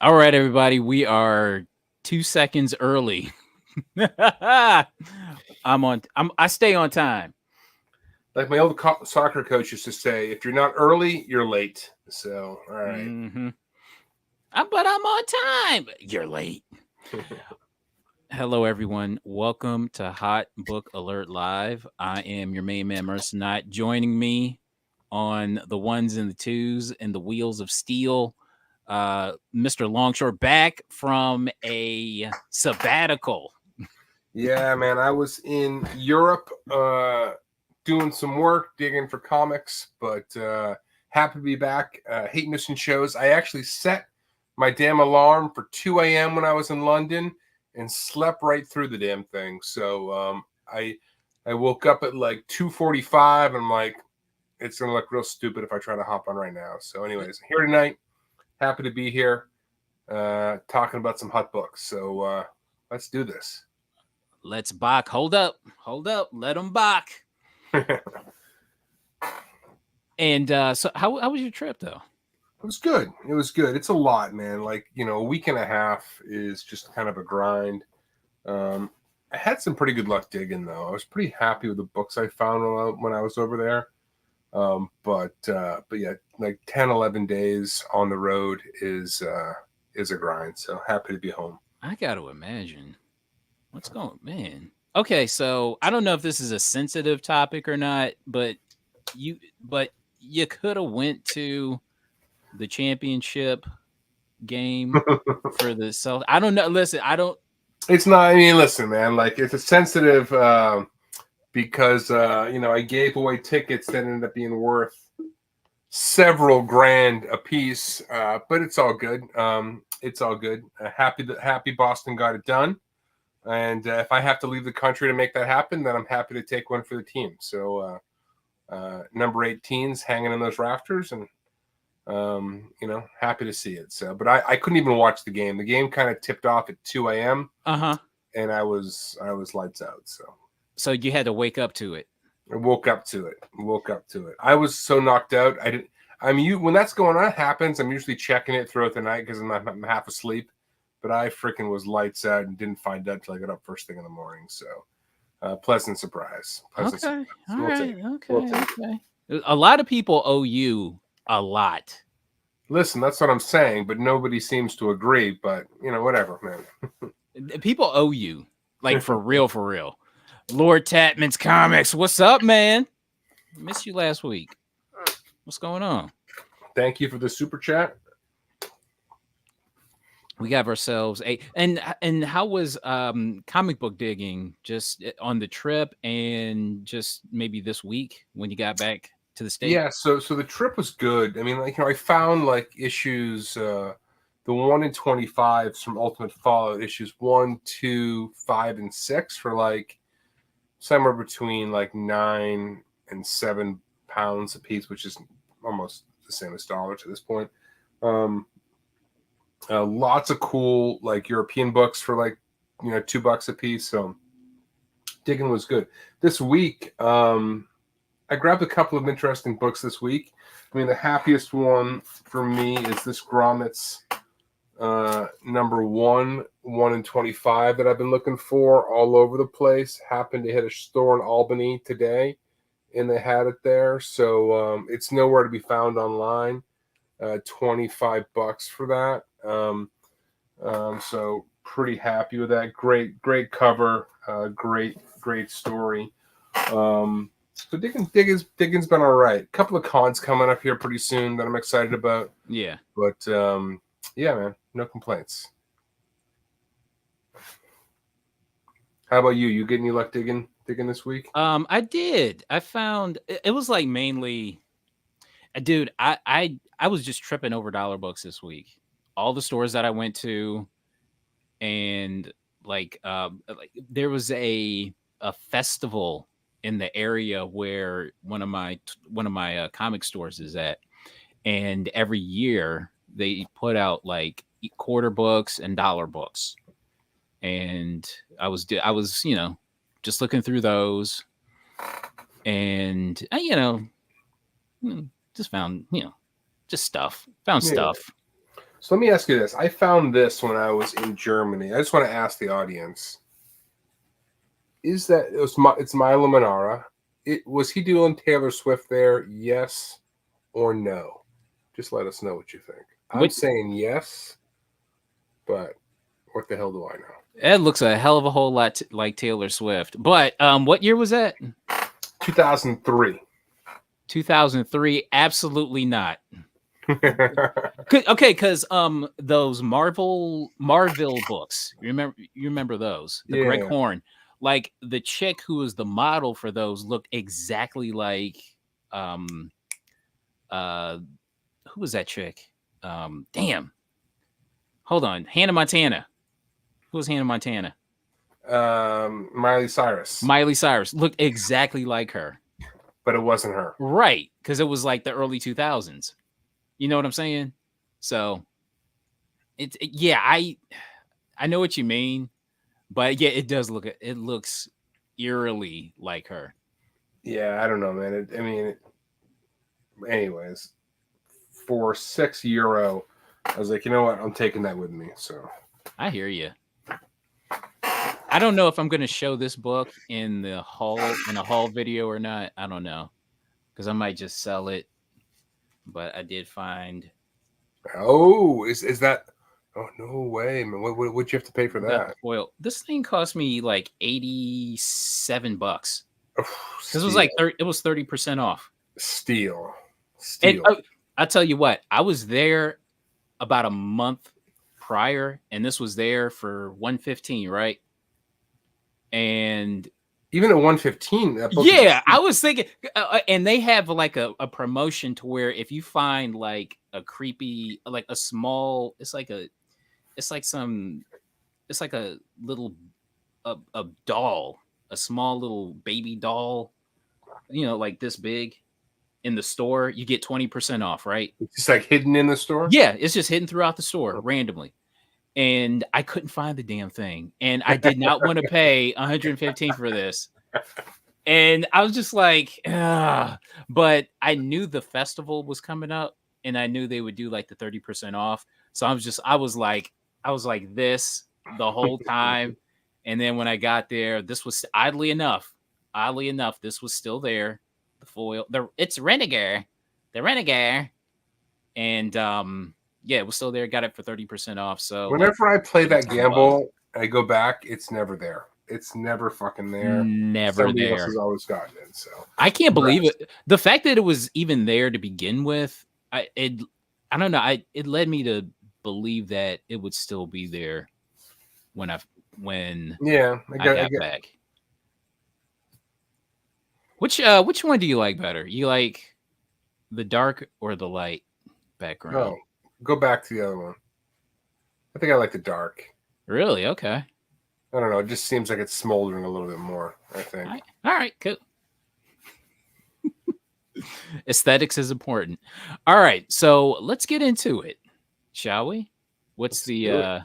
All right, everybody, we are 2 seconds early. I stay on time. Like my old soccer coach used to say, if you're not early, you're late. So, all right. Mm-hmm. But I'm on time. You're late. Hello, everyone. Welcome to Hot Book Alert Live. I am your main man, Mercenite. Joining me on the ones and the twos and the wheels of steel, Mr. Longshore, back from a sabbatical. Yeah, man. I was in Europe doing some work, digging for comics, but happy to be back. Hate missing shows. I actually set my damn alarm for 2 a.m. when I was in London and slept right through the damn thing. So I woke up at like 2:45 and I'm like, it's going to look real stupid if I try to hop on right now. So anyways, here tonight. Happy to be here talking about some hot books. So let's do this. Let's bach. Hold up. Let them bach. And so how was your trip though? It was good. It was good. It's a lot, man. Like, a week and a half is just kind of a grind. I had some pretty good luck digging though. I was pretty happy with the books I found when I was over there. But yeah, like 10, 11 days on the road is a grind. So happy to be home. I got to imagine. What's going, man? Okay, so I don't know if this is a sensitive topic or not, but you could have went to the championship game for the Celtics. I don't know. Listen, I don't. It's not. I mean, listen, man. Like it's a sensitive because I gave away tickets that ended up being worth several grand a piece. But it's all good. It's all good. Happy Boston got it done. And if I have to leave the country to make that happen, then I'm happy to take one for the team. So number 18's hanging in those rafters, and happy to see it. So, but I couldn't even watch the game. The game kind of tipped off at 2 a.m. And I was lights out. So you had to wake up to it. I woke up to it. I was so knocked out. When that's going on happens, I'm usually checking it throughout the night because I'm half asleep. But I freaking was lights out and didn't find out till I got up first thing in the morning. So, pleasant surprise. Okay. All right. Okay. A lot of people owe you a lot. Listen, that's what I'm saying, but nobody seems to agree. But whatever, man. People owe you, like for real, for real. Lord Tatman's Comics, what's up, man? Missed you last week. What's going on? Thank you for the super chat. We got ourselves and how was comic book digging just on the trip and just maybe this week when you got back to the States? Yeah, so the trip was good. I mean, I found like issues the 1 in 25s from Ultimate Fallout, issues 1, 2, 5, and 6 for like somewhere between like 9 and 7 pounds a piece, which is almost the same as dollars at this point. Lots of cool like European books for like $2 a piece. So digging was good. This week, I grabbed a couple of interesting books this week. I mean, the happiest one for me is this Gromit's number 1 in 25 that I've been looking for all over the place. Happened to hit a store in Albany today, and they had it there. So it's nowhere to be found online. $25 for that. So pretty happy with that. Great cover. Great story. So digging's been all right. A couple of cons coming up here pretty soon that I'm excited about. Yeah. But yeah, man, no complaints. How about you? You get any luck digging this week? I did. I found it was like mainly, dude. I was just tripping over dollar books this week. All the stores that I went to, and like there was a festival in the area where one of my comic stores is at, and every year they put out like quarter books and dollar books, and I was just looking through those, and just found stuff. So let me ask you this. I found this when I was in Germany. I just want to ask the audience: is that it's Milo Manara? Was he doing Taylor Swift there? Yes or no? Just let us know what you think. I'm What saying yes, but what the hell do I know? It looks a hell of a whole lot like Taylor Swift. But what year was that? 2003. 2003? Absolutely not. Okay, because those Marvel books. You remember those? The Greg Yeah. Horn. Like the chick who was the model for those looked exactly like um uh who was that chick? Damn. Hold on. Hannah Montana. Who was Hannah Montana? Miley Cyrus, Miley Cyrus looked exactly like her. but it wasn't her. Right, because it was like the early 2000s. You know what I'm saying? So yeah, I know what you mean, but yeah, it looks eerily like her. Yeah, I don't know, man. Anyways, for €6, I was like, you know what? I'm taking that with me. So I hear you. I don't know if I'm going to show this book in a haul video or not. I don't know because I might just sell it. But I did find oh, is that? Oh no way, man! What'd you have to pay for the that? foil. This thing cost me like $87 Oh, because it was steal, like it was 30% off. steal, And steal. I tell you what, I was there about a month prior, and this was there for 115, right? And Even at 115, that book is yeah, I steep. was thinking, and they have like a promotion to where if you find like a creepy, like a small, it's like some, it's like a little, a doll, a small little baby doll, like this big in the store, you get 20% off, right? It's just like hidden in the store. Yeah, it's just hidden throughout the store randomly. And I couldn't find the damn thing. And I did not want to pay 115 for this. And I was just like, ugh. But I knew the festival was coming up and I knew they would do like the 30% off. So I was like this the whole time. And then when I got there, this was oddly enough, this was still there. The foil, it's Renegade, the Renegade. And yeah, it was still there. Got it for 30% off. So like Whenever I play that 87 bucks. gamble, I go back. It's never there. It's never fucking there. Never Somebody else has there. always gotten it. So I can't believe congrats. it. The fact that it was even there to begin with, I don't know. It led me to believe that it would still be there when when Yeah, I I got get. back. Which one do you like better? You like the dark or the light background? Oh, go back to the other one. I think I like the dark. Really? Okay. I don't know. It just seems like it's smoldering a little bit more. I think. All right. Cool. Aesthetics is important. All right, so let's get into it, shall we? What's Let's do it.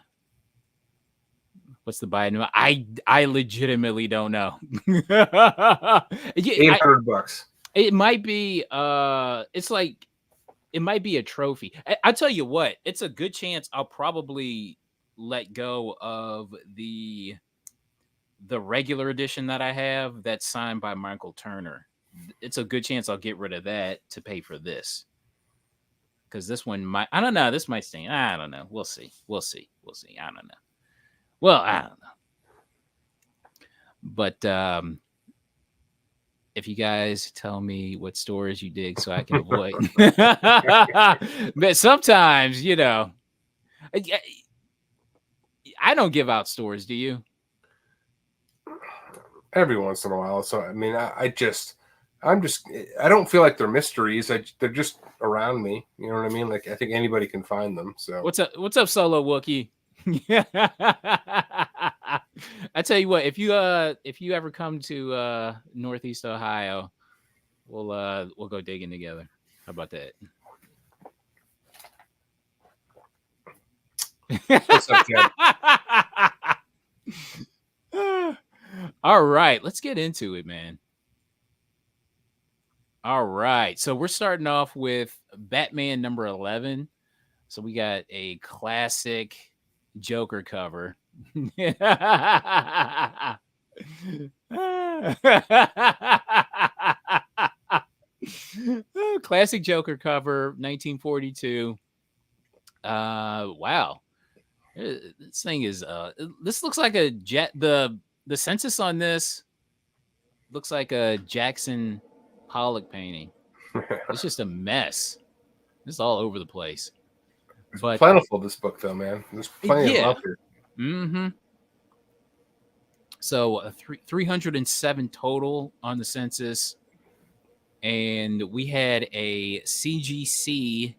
the Biden? I legitimately don't know. Yeah, $800. it might be it's like it might be a trophy. I tell you what, it's a good chance I'll probably let go of the regular edition that I have that's signed by Michael Turner. It's a good chance I'll get rid of that to pay for this. Because this one might, I don't know, this might stay. I don't know. We'll see. We'll see. We'll see. I don't know. Well, I don't know. But if you guys tell me what stores you dig so I can avoid. But sometimes, I don't give out stores, do you? Every once in a while. So I mean, I don't feel like they're mysteries. They're just around me. You know what I mean? Like I think anybody can find them. So What's up? What's up, Solo Wookie? I tell you what, if you ever come to Northeast Ohio, we'll go digging together. How about that? what's up, Jed? All right, let's get into it, man. All right, so we're starting off with Batman number 11. So we got a classic Joker cover. Classic Joker cover, 1942. Wow. This thing is this looks like a jet the census on this looks like a Jackson Pollock painting. It's just a mess. It's all over the place. It's But plentiful, this book, though, man. There's plenty of yeah. up here. Mm-hmm. So 307 total on the census. And we had a CGC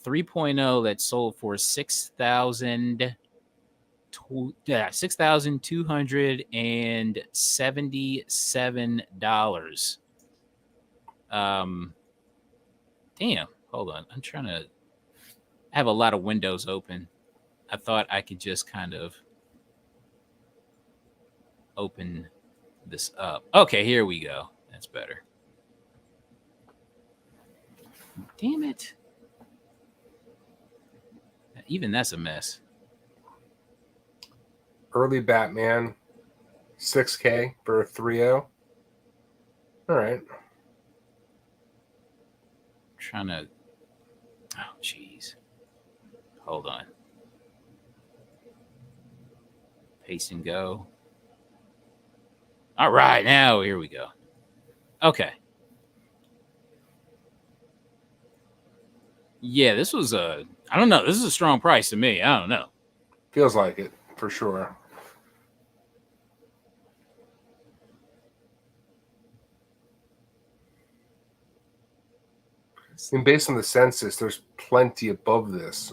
3.0 that sold for $6,277. Damn, hold on. I'm trying to have a lot of windows open. I thought I could just kind of open this up. Okay, here we go. That's better. Damn it. Even that's a mess. Early Batman, 6K for a 3.0. All right. Trying to. Oh, jeez. Hold on. Paste and go. All right, now here we go. Okay. Yeah, this was a. I don't know. This is a strong price to me. I don't know. Feels like it, for sure. I mean, based on the census, there's plenty above this.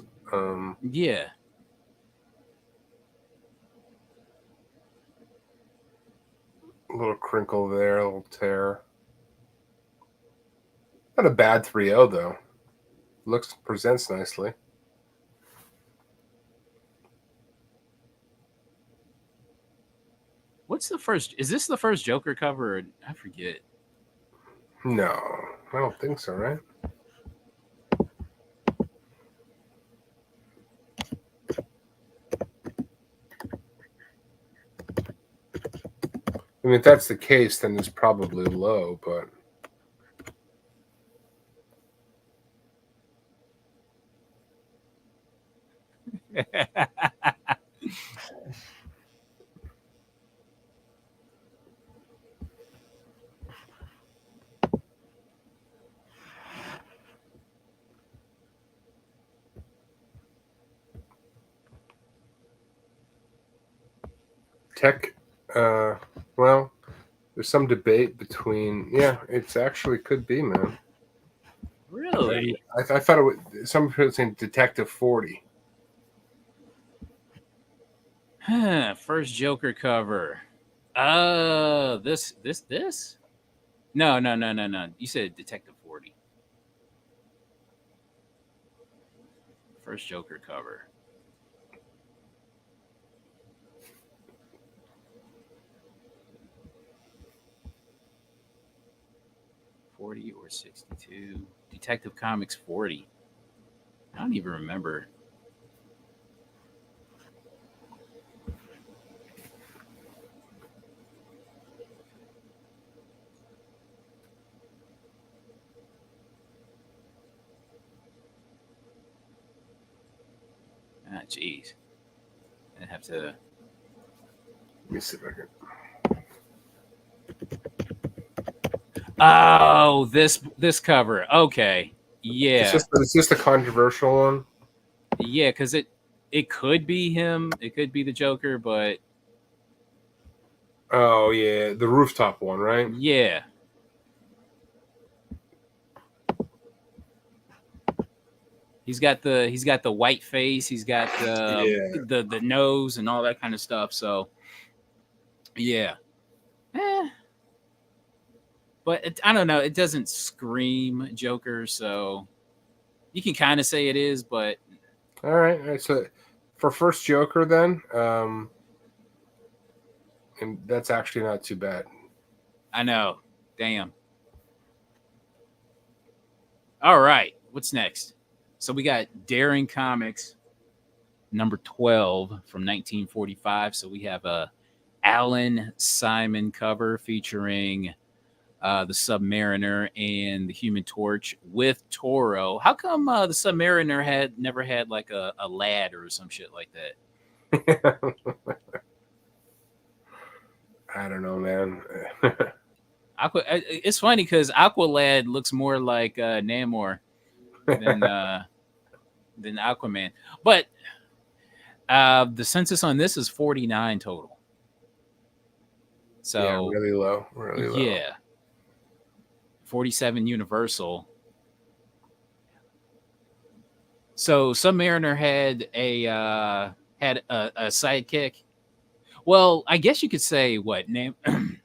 Yeah. A little crinkle there, a little tear. Not a bad 3.0, though. Presents nicely. What's the first? Is this the first Joker cover? I forget. No, I don't think so, right? I mean, if that's the case, then it's probably low, but tech, well, there's some debate between, yeah, it's actually could be, man. Really? I thought it would, some people saying Detective 40. First Joker cover. This? No. You said Detective 40. First Joker cover. $40 or $62. Detective Comics 40. I don't even remember. Ah, jeez. I have to. Let me see if I can. Oh, this cover. Okay. Yeah. It's just a controversial one. Yeah, because it could be him. It could be the Joker, but Oh yeah, the rooftop one, right? yeah. He's got the white face. He's got Yeah. the nose and all that kind of stuff. So yeah. But I don't know. It doesn't scream Joker, so you can kind of say it is, but All right. So for first Joker, then, and that's actually not too bad. I know. Damn. All right. What's next? So we got Daring Comics number 12 from 1945. So we have a Alan Simon cover featuring the Submariner and the Human Torch with Toro. How come the Submariner had never had like a lad or some shit like that? I don't know, man. It's funny because Aqualad looks more like Namor than Aquaman, but the census on this is 49 total. Yeah, So really low, really low. yeah, 47 Universal. So Submariner had a sidekick. Well, I guess you could say what Namorita.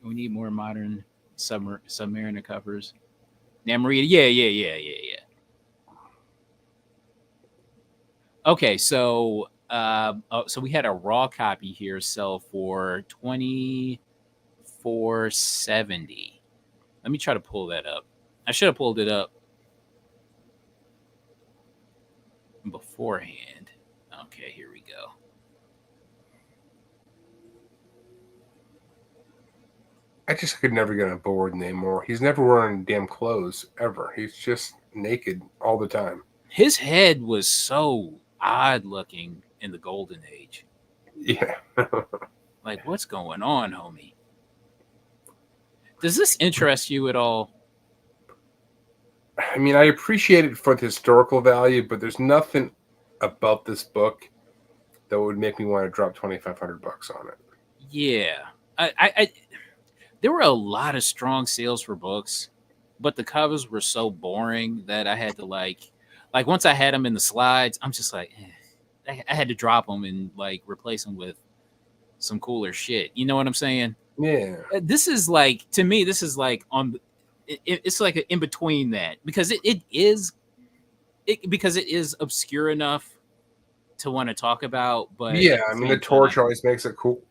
We need more modern Submariner covers. Namorita, yeah. Okay, so so we had a raw copy here sell for 24.70. Let me try to pull that up. I should have pulled it up beforehand. Okay, here we go. I just could never get on board Namor. He's never wearing damn clothes ever. He's just naked all the time. His head was so odd looking in the golden age. Yeah. Like, what's going on, homie? Does this interest you at all? I mean, I appreciate it for the historical value, but there's nothing about this book that would make me want to drop $2,500 on it. Yeah, I there were a lot of strong sales for books, but the covers were so boring that I had to like once I had them in the slides, I'm just like, I had to drop them and like replace them with some cooler shit. You know what I'm saying? Yeah. This is like, to me, this is like it's like in between that, because it is because it is obscure enough to want to talk about, but Yeah, at the I mean, the same torch time, always makes it cool.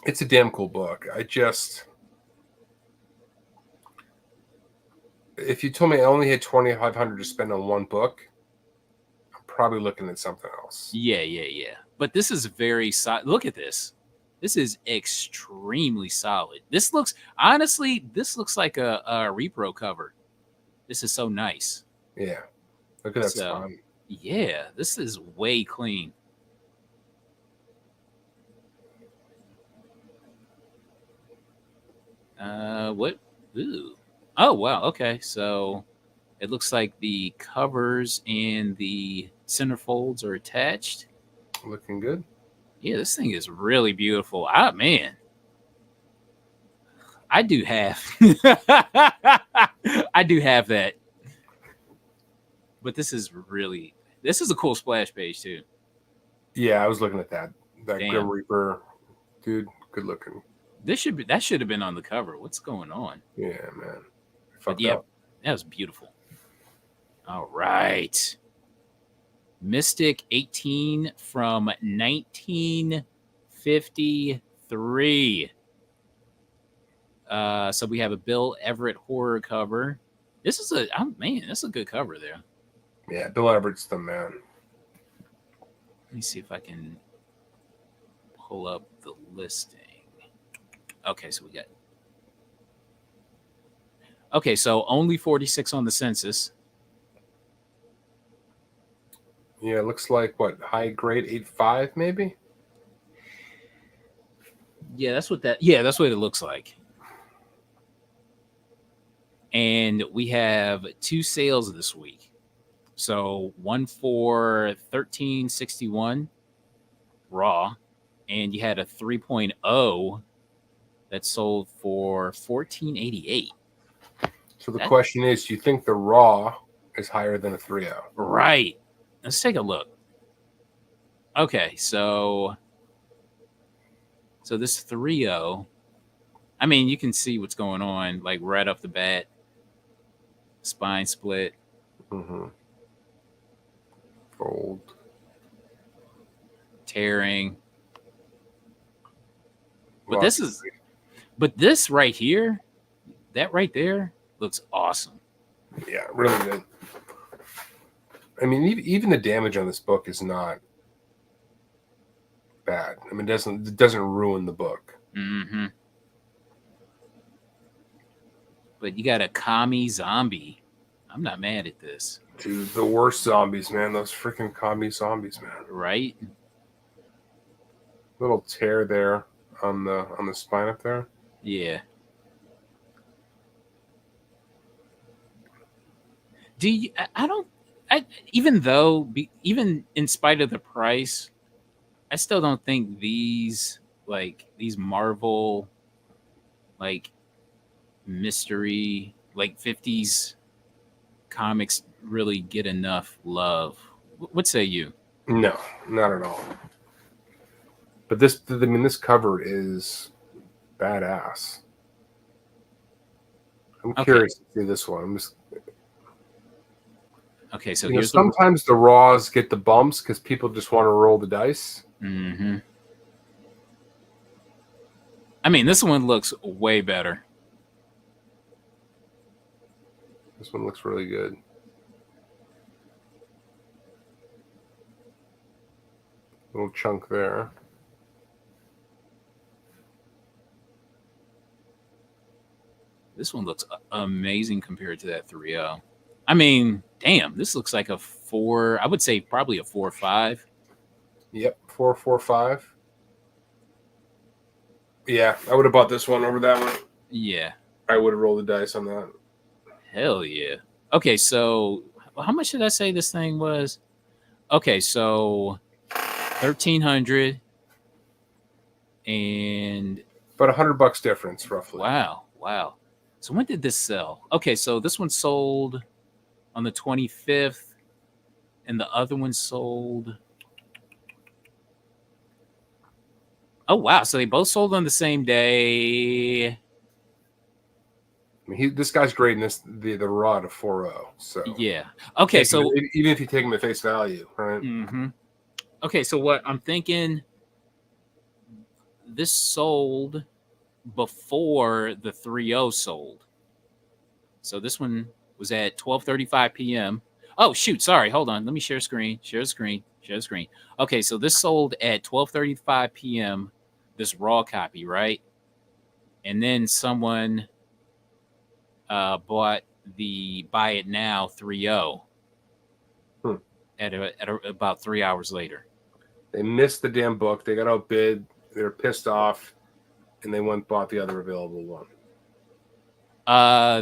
It's a damn cool book. If you told me I only had $2,500 to spend on one book, I'm probably looking at something else. yeah. But this is very solid. Look at this. This is extremely solid. This looks, honestly, this looks like a repro cover. This is so nice. Yeah, look at that So, spine. yeah, this is way clean. What? Ooh. Oh, wow. Okay. So it looks like the covers and the centerfolds are attached. Looking good. Yeah, this thing is really beautiful. Ah, man. I do have. I do have that. But this is a cool splash page too. Yeah, I was looking at that. That Damn. Grim Reaper dude, good looking. That should have been on the cover. What's going on? Yeah, man. But yeah, that was beautiful. All right. Mystic 18 from 1953. So we have a Bill Everett horror cover. This is that's a good cover there. Yeah, Bill Everett's the man. Let me see if I can pull up the listing. Okay, so we got. Okay, so only 46 on the census. Yeah, it looks like what, high grade 8.5 maybe? Yeah, that's what it looks like. And we have 2 sales this week. So one for 1361 raw, and you had a 3.0 that sold for 1488. So the question is, do you think the raw is higher than a 3.0? Right. Let's take a look. Okay, so this 3.0, I mean, you can see what's going on, like right off the bat. Spine split. Mm-hmm. Fold. Tearing. But Well, this is But this right here, that right there, looks awesome. Yeah, really good. I mean, even the damage on this book is not bad. I mean, it doesn't ruin the book. Mm-hmm. But you got a commie zombie. I'm not mad at this. Dude, the worst zombies, man. Those freaking commie zombies, man. Right? Little tear there on the spine up there. Yeah. Do you? I don't. Even though, even in spite of the price, I still don't think these Marvel like mystery like 50s comics really get enough love. What say you? No, not at all. But this cover is badass. I'm Okay. curious to see this one. I'm just, Okay, so here's the. sometimes the raws get the bumps because people just want to roll the dice. Mm-hmm. I mean, this one looks way better. This one looks really good. Little chunk there. This one looks amazing compared to that 3.0. I mean, damn, this looks like a 4. I would say probably a 4.5. Yep, 445. Yeah, I would have bought this one over that one. Yeah. I would have rolled the dice on that. Hell yeah. Okay, so how much did I say this thing was? Okay, so 1,300 and About $100 difference, roughly. wow. So when did this sell? Okay, so this one sold on the 25th, and the other one sold. Oh wow! So they both sold on the same day. I mean, this guy's grading the raw to 4.0. So yeah. Okay, so even if you take him at face value, right? Mm-hmm. Okay, so what I'm thinking, this sold before the 3.0 sold. So this one was at 12:35 p.m. Oh shoot, sorry. Hold on. Let me share screen. Okay, so this sold at 12:35 p.m. this raw copy, right? And then someone bought the buy it now 3.0 at about 3 hours later. They missed the damn book. They got outbid. They were pissed off, and they went and bought the other available one.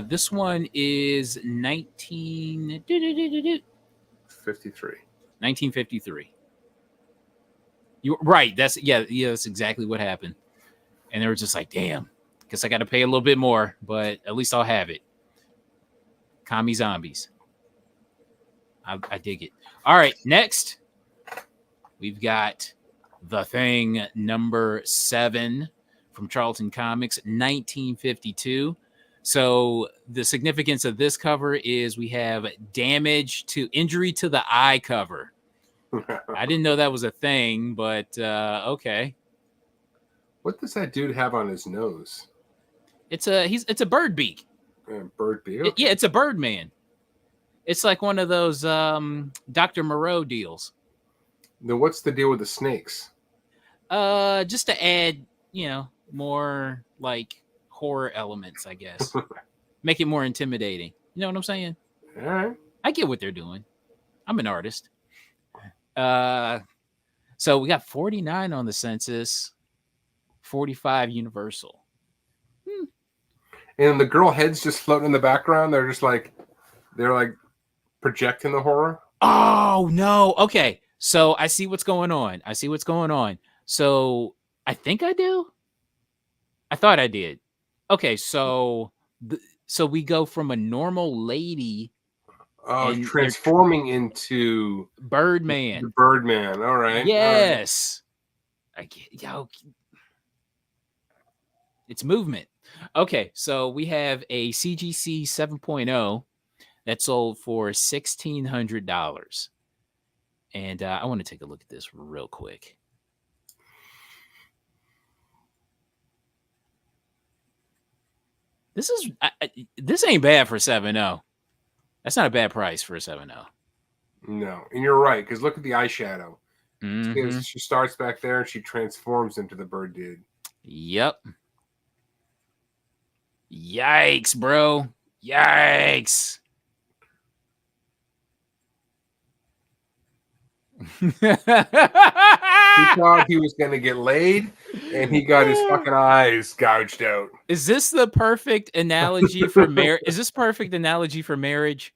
This one is 1953. 1953. You right? That's that's exactly what happened. And they were just like, "Damn, guess I got to pay a little bit more, but at least I'll have it." Commie zombies. I dig it. All right, next we've got The Thing number 7 from Charlton Comics, 1952. So the significance of this cover is we have injury to the eye cover. I didn't know that was a thing, but okay. What does that dude have on his nose? It's a bird beak. Bird beak. Okay. It's a bird man. It's like one of those Dr. Moreau deals. Now, what's the deal with the snakes? Just to add, more like horror elements, I guess. Make it more intimidating. You know what I'm saying? All right. I get what they're doing. I'm an artist. So we got 49 on the census, 45 universal. And the girl heads just floating in the background. They're like projecting the horror. Oh no. Okay. So I see what's going on. So I think I do. I thought I did. Okay, so so we go from a normal lady transforming into Birdman. The Birdman. All right. Yes. All right. I get, it's movement. Okay, so we have a CGC 7.0 that sold for $1,600. And I want to take a look at this real quick. This ain't bad for 7.0. That's not a bad price for a 7.0. No, and you're right, because look at the eyeshadow. Mm-hmm. Because she starts back there and she transforms into the bird dude. Yep. Yikes, bro. Yikes. He thought he was going to get laid, and he got his fucking eyes gouged out. Is this the perfect analogy for marriage? Is this perfect analogy for marriage?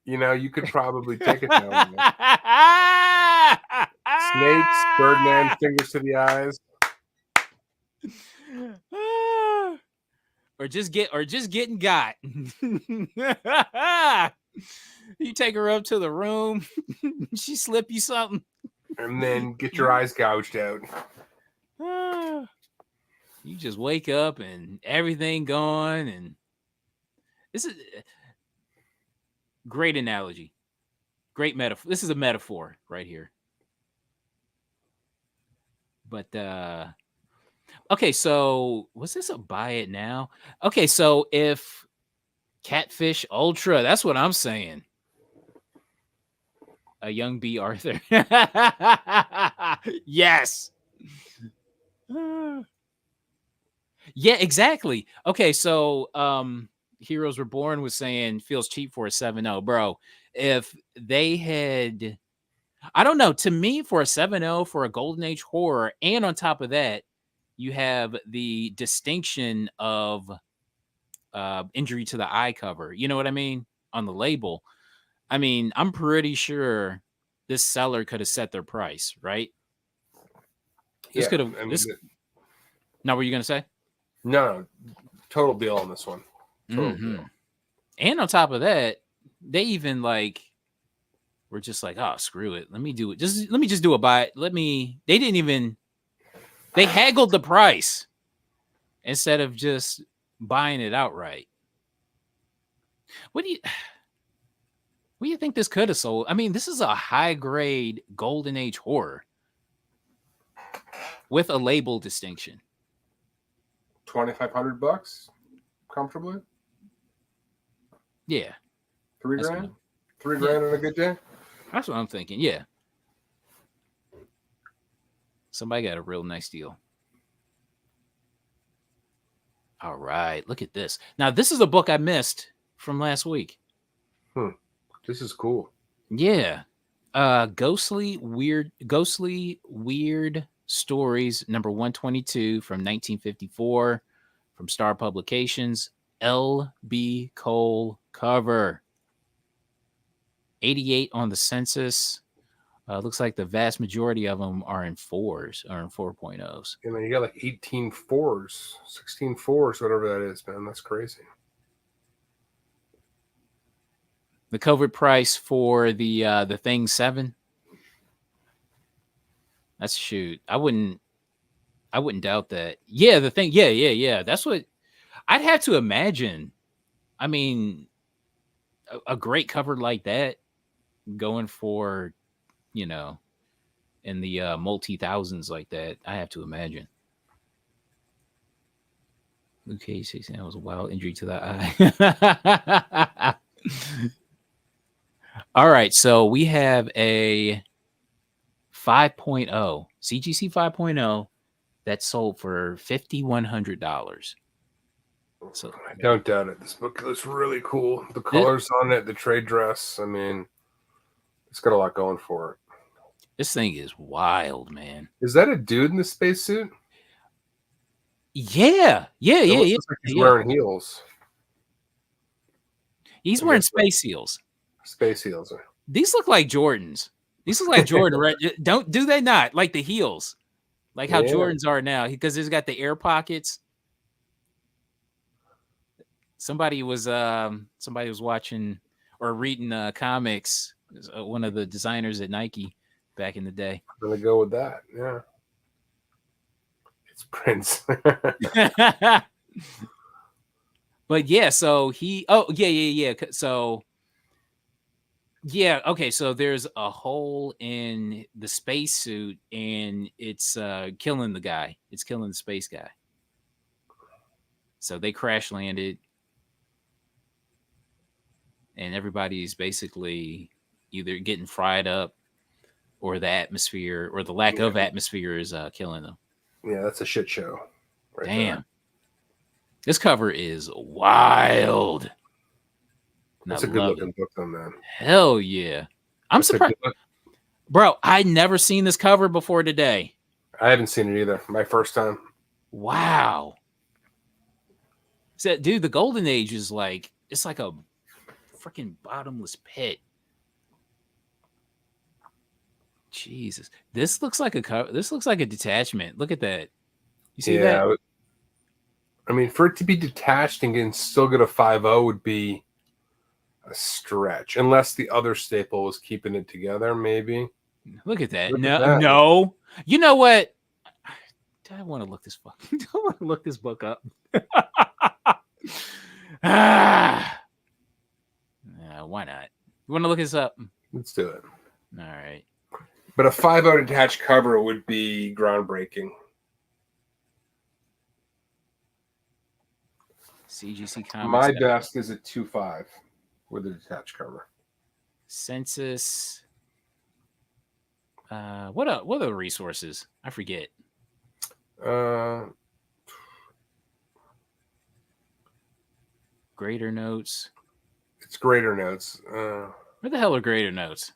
You know, you could probably take it that way. Snakes, Birdman, fingers to the eyes. or just getting got. You take her up to the room, she slip you something, and then get your eyes gouged out. You just wake up and everything gone, and this is great analogy, great metaphor. This is a metaphor right here. But okay, so was this a buy it now? Okay, so if Catfish Ultra, that's what I'm saying. A young B. Arthur. Yes. Yeah, exactly. Okay, so Heroes Reborn was saying feels cheap for a 7.0. Bro, if they had, I don't know, to me for a 7.0 for a Golden Age horror, and on top of that, you have the distinction of injury to the eye cover. You know what I mean? On the label. I mean, I'm pretty sure this seller could have set their price, right? This could have. I mean, This. Now, what were you gonna say? No, total deal on this one. Total deal. And on top of that, they even like were just like, oh, screw it. Let me do it. Let me just do a buy. They didn't even. They haggled the price instead of just buying it outright. What do you think this could have sold? I mean, this is a high grade Golden Age horror with a label distinction. $2,500 comfortably. Yeah, $3,000. $3,000 on a good day. That's what I'm thinking. Yeah, somebody got a real nice deal. All right, look at this. Now, this is a book I missed from last week. This is cool. Yeah. Ghostly Weird Stories, number 122 from 1954 from Star Publications. L.B. Cole cover. 88 on the census. Looks like the vast majority of them are in 4s or in 4.0s. You know, you got like 18 4s, 16 4s, whatever that is, man. That's crazy. The cover price for the Thing 7. That's shoot. I wouldn't doubt that. Yeah, the Thing. Yeah. That's what I'd have to imagine. I mean, a great cover like that going for, in the multi-thousands like that, I have to imagine. Luke Cage 16, that was a wild injury to the eye. All right, so we have a 5.0 CGC 5.0 that sold for $5,100. So I don't doubt it. This book looks really cool. The colors on it, the trade dress. I mean, it's got a lot going for it. This thing is wild, man. Is that a dude in the spacesuit? Yeah. Looks like he's wearing heels. He's wearing space heels. Space heels. These look like Jordans. These look like Jordan, right? Do they not? Like the heels. Like how Jordans are now. Because it's got the air pockets. Somebody was watching or reading comics. One of the designers at Nike back in the day. I'm gonna go with that. Yeah. It's Prince. But yeah, so yeah. So yeah, okay. So there's a hole in the spacesuit, and it's killing the guy. It's killing the space guy. So they crash landed, and everybody's basically either getting fried up, or the atmosphere or the lack of Yeah, atmosphere is killing them. yeah, that's a shit show right there. Damn, this cover is wild, and I That's a good love it. looking book, though, man. Hell yeah, I'm That's a surprised, good look. bro. I never seen this cover before today. I haven't seen it either. My first time. Wow. So, dude, the golden age is like, it's like a freaking bottomless pit. Jesus, this looks like a cover. This looks like a detachment. Look at that. You see that? Yeah, I mean, for it to be detached and still get a 5.0 would be a stretch, unless the other staple was keeping it together. Maybe. Look at that. Look at No, that. no. You know what? I want to look this book. I want to look this book up. Ah, why not? You want to look this up? Let's do it. All right. But a 5.0 detached cover would be groundbreaking. CGC Comics. My best is a 2.5 with a detached cover. Census. What are the resources? I forget. Grader notes. It's Greater Notes. Where the hell are Grader notes?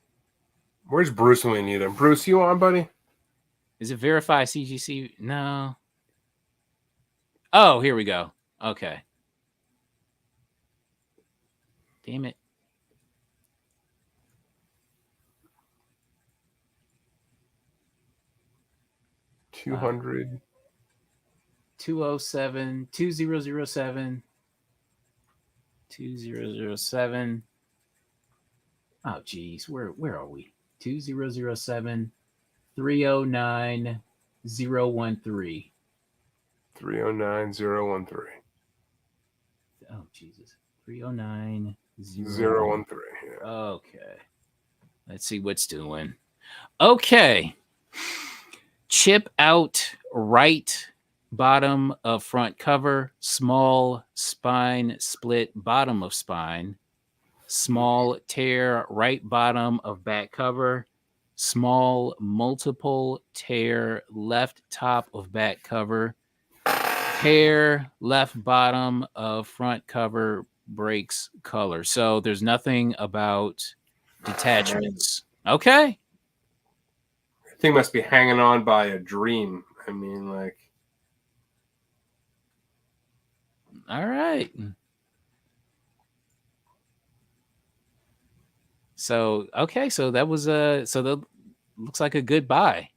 Where's Bruce when we need him? Bruce, you on, buddy? Is it verify CGC? No. Oh, here we go. Okay. Damn it. $200. 207 2007 2007. Oh geez, where are we? 2007 309 013. 309,013. Oh Jesus. 309 013. Yeah. Okay. Let's see what's doing. Okay. Chip out right bottom of front cover, small spine split bottom of spine, small tear right bottom of back cover, small multiple tear left top of back cover, tear left bottom of front cover, breaks color. So there's nothing about detachments. Okay. Thing must be hanging on by a dream. I mean, like. All right. So okay, so that was so that looks like a good buy.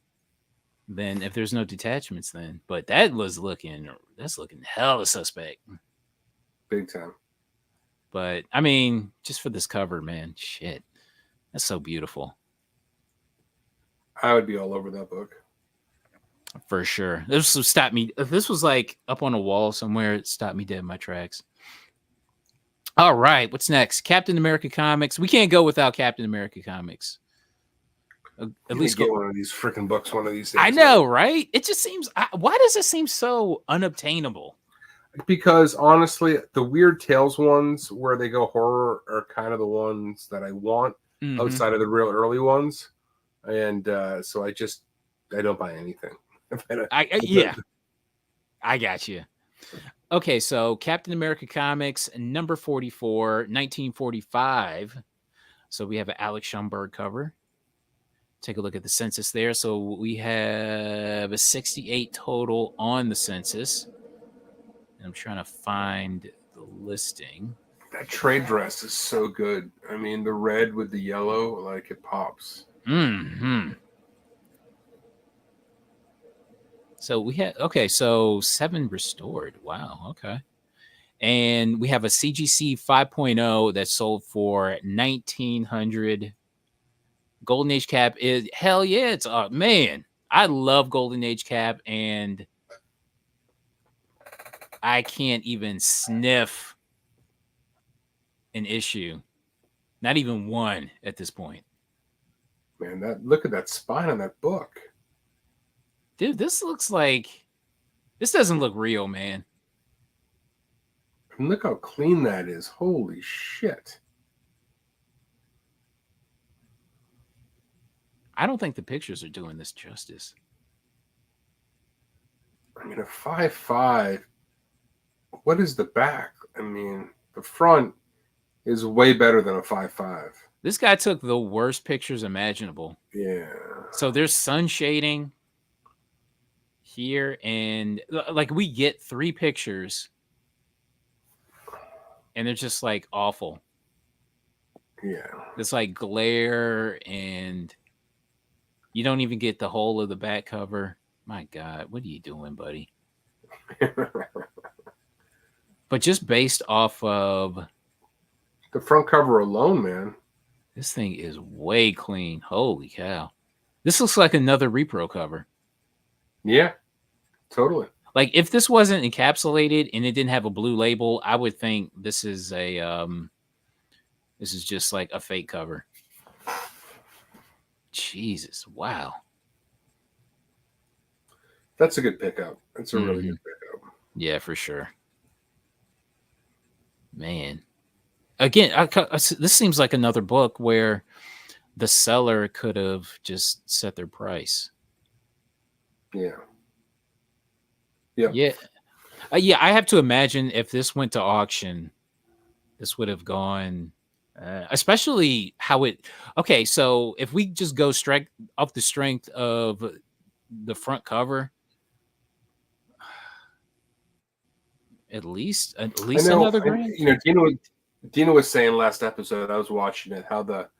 Then if there's no detachments, then but that's looking hella suspect. Big time. But I mean, just for this cover, man, shit, that's so beautiful. I would be all over that book. For sure. This would stop me. If this was like up on a wall somewhere, it stopped me dead in my tracks. All right, what's next? Captain America comics. We can't go without Captain America comics. At least get one of these freaking books one of these days. I know, right? It just seems. Why does it seem so unobtainable? Because honestly, the Weird Tales ones where they go horror are kind of the ones that I want outside of the real early ones, and so I don't buy anything. Yeah, I got you. Okay, so Captain America Comics, number 44, 1945. So we have an Alex Schomburg cover. Take a look at the census there. So we have a 68 total on the census. And I'm trying to find the listing. That trade dress is so good. I mean, the red with the yellow, like it pops. Mm-hmm. So we had, okay, so 7 restored. Wow, okay. And we have a CGC 5.0 that sold for 1,900. Golden Age Cap is, hell yeah, it's, man, I love Golden Age Cap, and I can't even sniff an issue. Not even one at this point. Man, look at that spine on that book. Dude, this looks like, this doesn't look real, man. And look how clean that is. Holy shit. I don't think the pictures are doing this justice. I mean, a 5.5. What is the back? I mean, the front is way better than a 5.5. This guy took the worst pictures imaginable. Yeah. So there's sun shading here, and like we get 3 pictures, and they're just like awful. Yeah. It's like glare, and you don't even get the whole of the back cover. My God, what are you doing, buddy? But just based off of The front cover alone, man. this thing is way clean. Holy cow. This looks like another repro cover. Yeah, totally. Like if this wasn't encapsulated and it didn't have a blue label, I would think this is just like a fake cover. Jesus, wow. That's a good pickup. That's a really good pickup. Yeah, for sure. Man. Again, this seems like another book where the seller could have just set their price. Yeah. Yep. Yeah. Yeah, I have to imagine if this went to auction, this would have gone, especially how it. Okay, so if we just go straight off the strength of the front cover, at least I know. another grand. You know, Dina was saying last episode, I was watching it, how the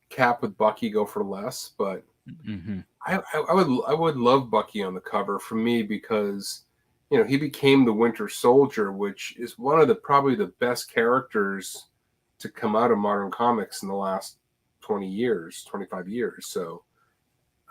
Cap with Bucky go for less, but Mm-hmm. I would love Bucky on the cover for me because he became the Winter Soldier, which is one of the probably the best characters to come out of modern comics in the last 20 years, 25 years. So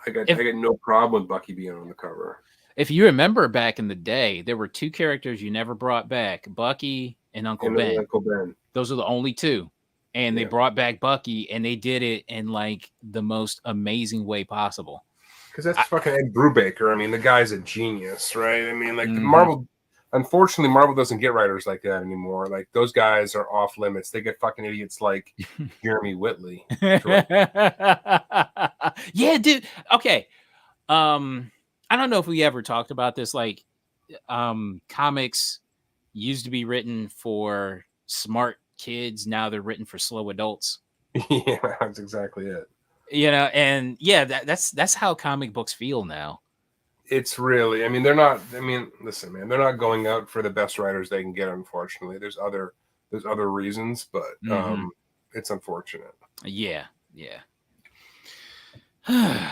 I got no problem with Bucky being on the cover. If you remember back in the day, there were 2 characters you never brought back, Bucky and Uncle Ben. Uncle Ben. Those are the only 2. And they brought back Bucky, and they did it in like the most amazing way possible. Because that's fucking Ed Brubaker. I mean, the guy's a genius, right? I mean, like Marvel. Unfortunately, Marvel doesn't get writers like that anymore. Like those guys are off limits. They get fucking idiots like Jeremy Whitley. Yeah, dude. Okay. I don't know if we ever talked about this. Like, comics used to be written for smart kids. Now they're written for slow adults. Yeah, that's exactly it. And yeah, that's how comic books feel now. It's really, I mean, they're not. I mean, listen, man, they're not going out for the best writers they can get. Unfortunately, there's other reasons, but it's unfortunate. Yeah.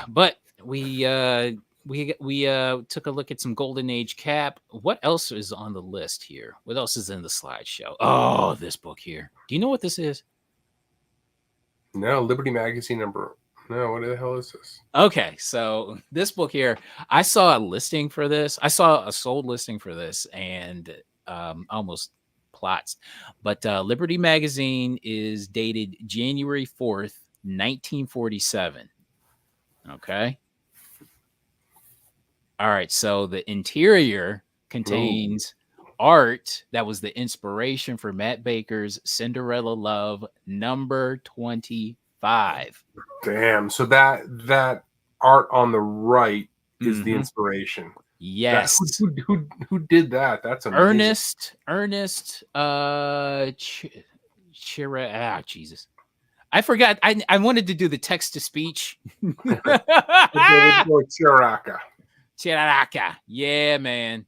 But we took a look at some Golden Age Cap. What else is on the list here? What else is in the slideshow? Oh, this book here. Do you know what this is? No, Liberty Magazine number. No, what the hell is this? Okay, so this book here, I saw a listing for this. I saw a sold listing for this, and almost plots. But Liberty Magazine is dated January 4th, 1947. Okay. All right, so the interior contains art that was the inspiration for Matt Baker's Cinderella Love number 25. Damn. So that art on the right is the inspiration. Yes. Who did that? That's amazing. Ernest Jesus. I forgot. I wanted to do the text to speech. Chiraka. Chiraka. Yeah, man.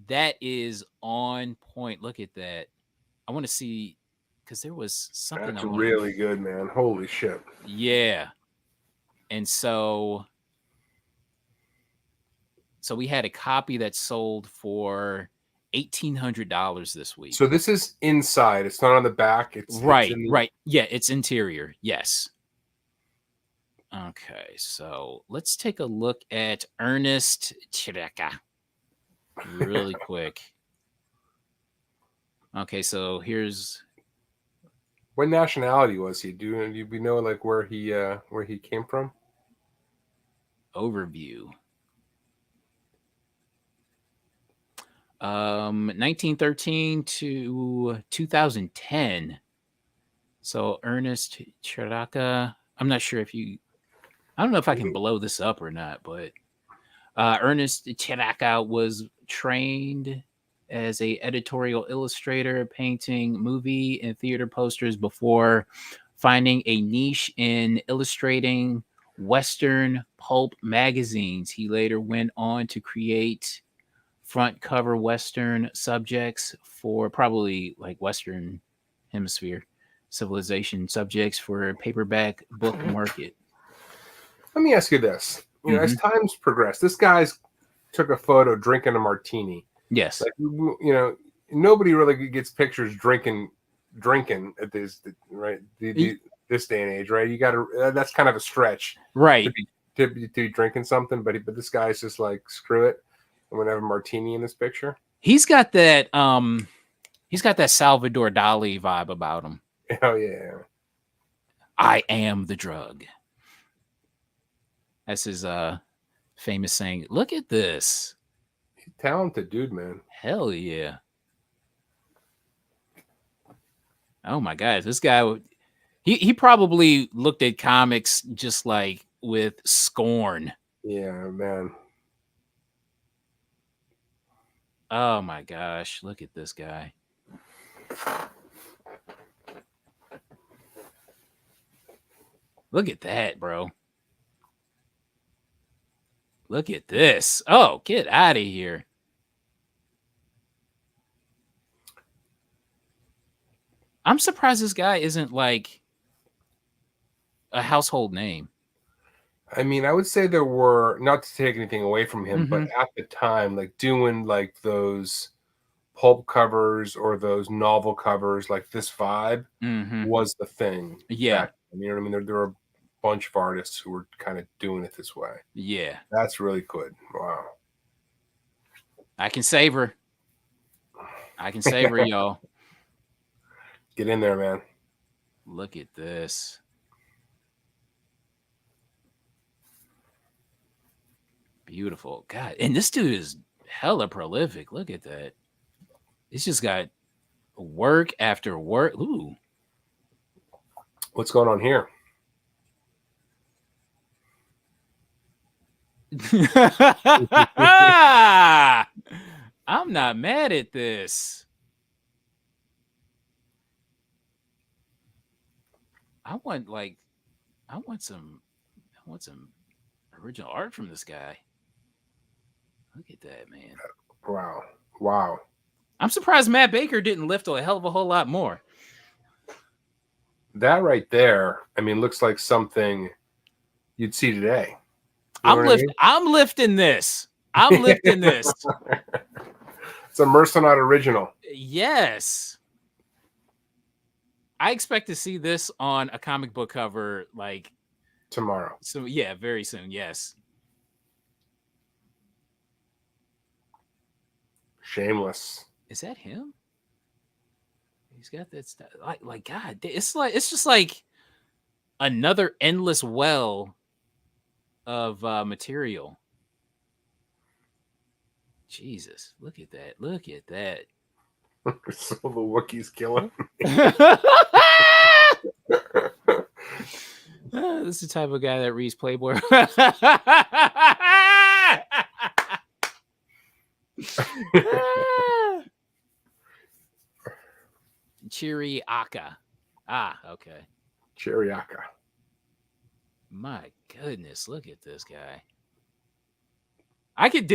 That is on point. Look at that. I want to see, because there was something. That's really good, man. Holy shit. Yeah. And so we had a copy that sold for $1,800 this week. So this is inside. It's not on the back. It's right. Yeah, it's interior. Yes. Okay, so let's take a look at Ernest Chiraka really quick. Okay, so here's. What nationality was he? Do we know like where he came from? Overview. 1913 to 2010. So Ernest Chiraka. I'm not sure if you. I don't know if I can blow this up or not, but Ernest Chiraka was trained as a editorial illustrator, painting movie and theater posters before finding a niche in illustrating Western pulp magazines. He later went on to create front cover Western subjects for probably like Western Hemisphere civilization subjects for paperback book market. Let me ask you this. As time's progressed, this guy's took a photo drinking a martini. Yes. Like, nobody really gets pictures drinking at this, right? This day and age, right? You got to, that's kind of a stretch, right? To be drinking something, but this guy's just like, screw it, I'm gonna have a martini in this picture. He's got that Salvador Dali vibe about him. Oh yeah. I am the drug. That's his famous saying. Look at this. He's a talented dude, man. Hell yeah. Oh my God. This guy, he probably looked at comics just like with scorn. Yeah, man. Oh my gosh. Look at this guy. Look at that, bro. Look at this. Oh, get out of here. I'm surprised this guy isn't like a household name. I mean, I would say there were, not to take anything away from him, but at the time, like doing like those pulp covers or those novel covers, like this vibe was the thing. Yeah. You know what I mean? There were a bunch of artists who were kind of doing it this way. Yeah. That's really good. Wow. I can save her. Y'all. Get in there, man. Look at this. Beautiful. God. And this dude is hella prolific. Look at that. He's just got work after work. Ooh. What's going on here? I'm not mad at this. I want some original art from this guy. Look at that, man. Wow. I'm surprised Matt Baker didn't lift a hell of a whole lot more. That right there, I mean, looks like something you'd see today. I'm lifting this. I'm lifting this. It's a Mercenite original. Yes. I expect to see this on a comic book cover like tomorrow. So yeah, very soon. Yes. Shameless. Is that him? He's got that stuff. Like God, it's just like another endless well of material. Jesus, look at that! Look at that! So the Wookiees killing. This is the type of guy that reads Playboy. Chiriaka. Ah, okay. Chiriaka. My goodness, look at this guy. I could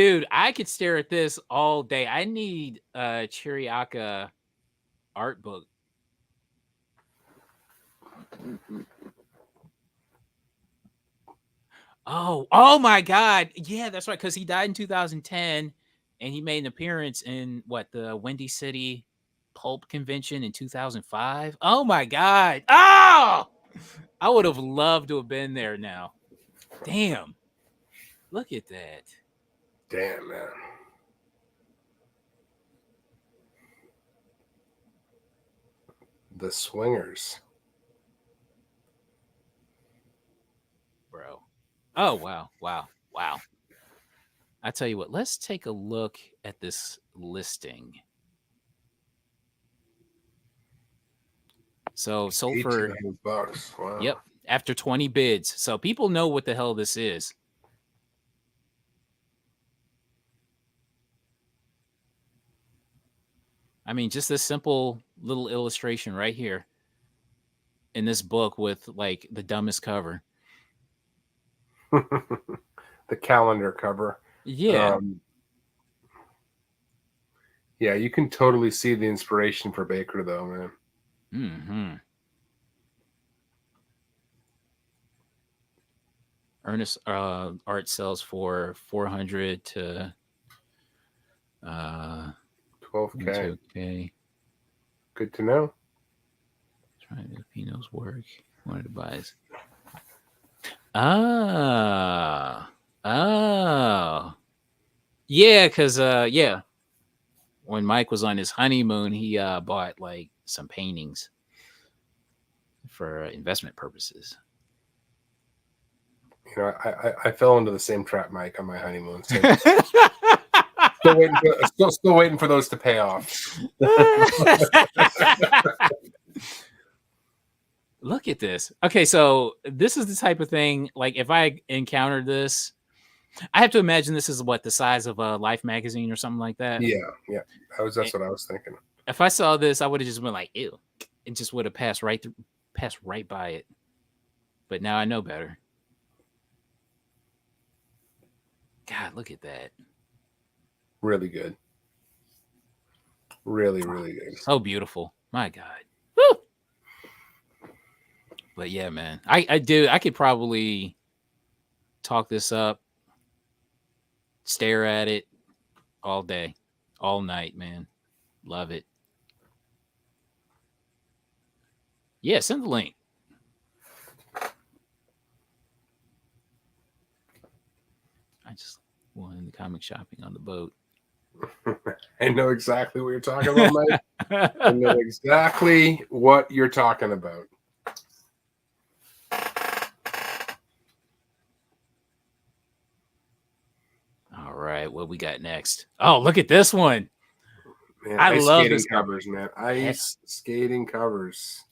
stare at this all day. I need a Chiriaka art book. Oh my God. Yeah, that's right. Because he died in 2010 and he made an appearance in the Windy City Pulp Convention in 2005. Oh my God. Oh, I would have loved to have been there now. Damn. Look at that. Damn, man. The Swingers. Bro. Oh, wow. I tell you what, let's take a look at this listing. So sold for, $1,800. Wow. yep, after 20 bids. So people know what the hell this is. I mean, just this simple little illustration right here in this book with like the dumbest cover. The calendar cover. Yeah. Yeah, you can totally see the inspiration for Baker, though, man. Mm-hmm. Ernest art sells for 400 to 12K. 2K. Good to know. Trying Filipino's work. Wanted to buy his. Oh. Yeah, because yeah. When Mike was on his honeymoon, he bought like some paintings for investment purposes. You know, I fell into the same trap, Mike, on my honeymoon. So still waiting for those to pay off. Look at this. Okay, so this is the type of thing, like if I encountered this, I have to imagine this is what, the size of a Life magazine or something like that. Yeah. That's what I was thinking. If I saw this, I would have just been like, ew. It just would have passed right by it. But now I know better. God, look at that. Really good. Really, really good. So beautiful. My God. Woo! But yeah, man. I could probably talk this up, stare at it all day, all night, man. Love it. Yeah, send the link. I just won the comic shopping on the boat. I know exactly what you're talking about, Mike. I know exactly what you're talking about. All right, what we got next? Oh, look at this one. Man, I ice love skating this covers, man. Ice skating covers.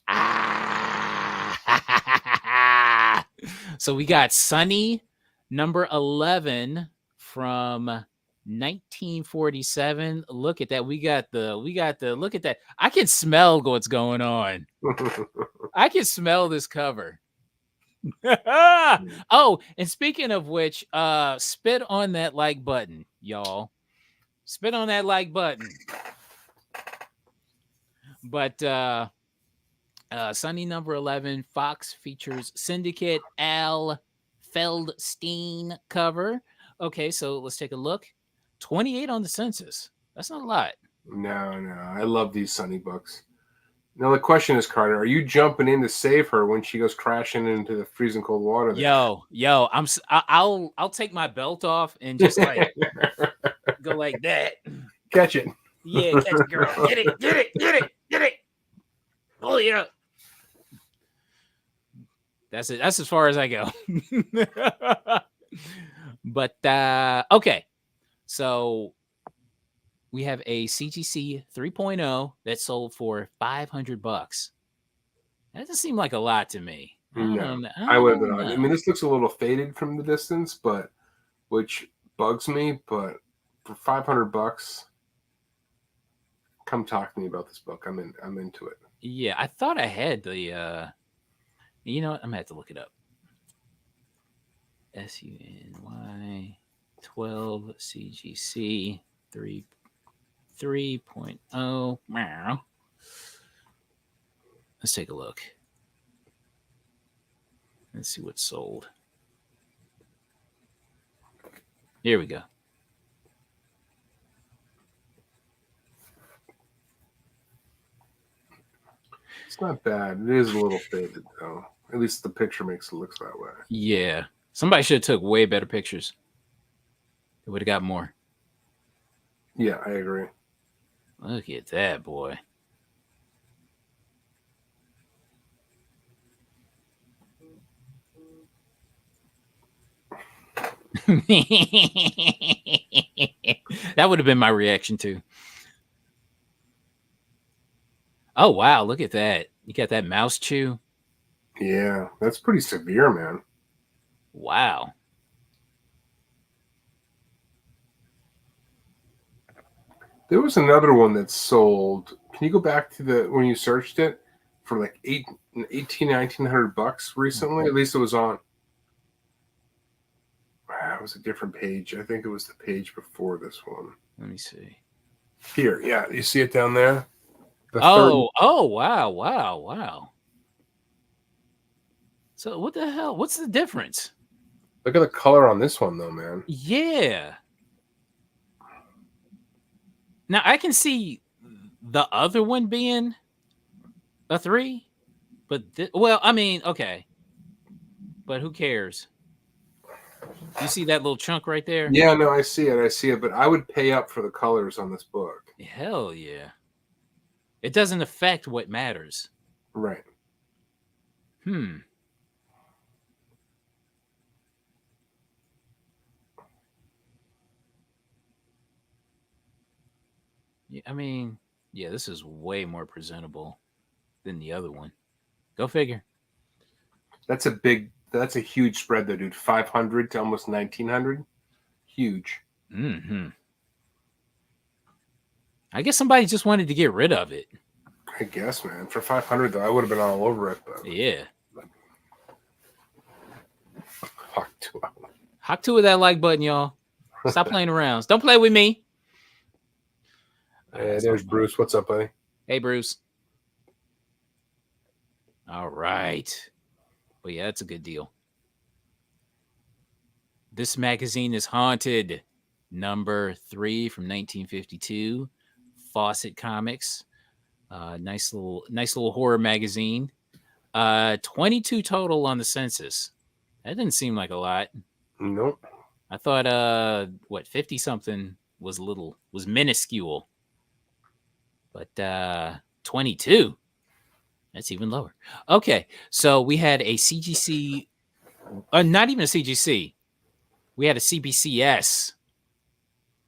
So we got Sunny number 11 from 1947. Look at that. We got the look at that. I can smell what's going on. I can smell this cover. Oh, and speaking of which, spit on that like button, y'all. Spit on that like button. But Sunny number 11, Fox features Syndicate Al Feldstein cover. Okay, so let's take a look. 28 on the census. That's not a lot. No. I love these Sunny books. Now the question is, Carter, are you jumping in to save her when she goes crashing into the freezing cold water? There? Yo, I'll take my belt off and just like go like that. Catch it. Yeah, catch it, girl. Get it. Oh yeah. That's it. That's as far as I go. But okay. So we have a CGC 3.0 that sold for $500. That doesn't seem like a lot to me. No, I would have been. I mean, this looks a little faded from the distance, but which bugs me. But for $500, come talk to me about this book. I'm into it. Yeah, I thought I had the. You know what? I'm gonna have to look it up. SUNY 12 CGC 3.0. Let's take a look. Let's see what's sold. Here we go. It's not bad. It is a little faded, though. At least the picture makes it look that way. Yeah. Somebody should have took way better pictures. They would have got more. Yeah, I agree. Look at that, boy. That would have been my reaction too. Oh wow, look at that. You got that mouse chew. Yeah, that's pretty severe, man. Wow. There was another one that sold. Can you go back to the when you searched it for like 1900 bucks recently? At least it was on. It was a different page. I think it was the page before this one. Let me see. Here, yeah, you see it down there. The third. Oh, wow, wow, wow. So what the hell? What's the difference? Look at the color on this one, though, man. Yeah. Now I can see the other one being a 3, but well, I mean, okay, but who cares? You see that little chunk right there? Yeah, no, I see it, but I would pay up for the colors on this book. Hell yeah. It doesn't affect what matters. Right. Hmm. Yeah, I mean, yeah, this is way more presentable than the other one. Go figure. That's a huge spread though, dude. 500 to almost 1900. Huge. Hmm. I guess somebody just wanted to get rid of it. I guess, man. For 500 though, I would have been all over it. But Yeah. fuck to it. Hawk to that like button, y'all. Stop playing around. Don't play with me. Hey, there's Bruce. What's up, buddy? Hey, Bruce. All right. But yeah, that's a good deal. This magazine is Haunted, number 3 from 1952. Fawcett Comics. Nice little horror magazine. 22 total on the census. That didn't seem like a lot. Nope. I thought 50 something was minuscule. But 22, that's even lower. Okay, so we had a CGC, not even a CGC. We had a CBCS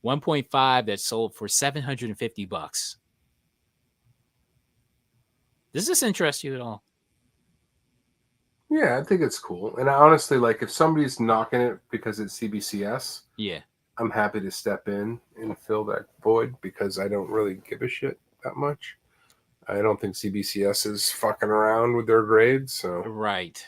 1.5 that sold for $750. Does this interest you at all? Yeah, I think it's cool. And I honestly, like, if somebody's knocking it because it's CBCS, Yeah, I'm happy to step in and fill that void because I don't really give a shit that much. I don't think CBCS is fucking around with their grades, so right.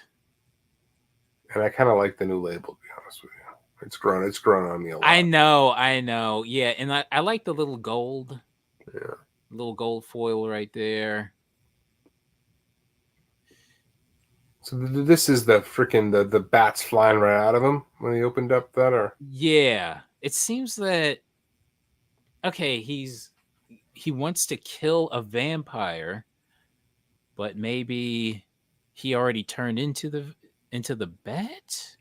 and I kind of like the new label, to be honest with you. It's grown on me a lot. I know. Yeah, and I like the little gold foil right there. So this is the freaking the bats flying right out of him when he opened up that, or yeah, it seems that okay, he wants to kill a vampire, but maybe he already turned into the bat.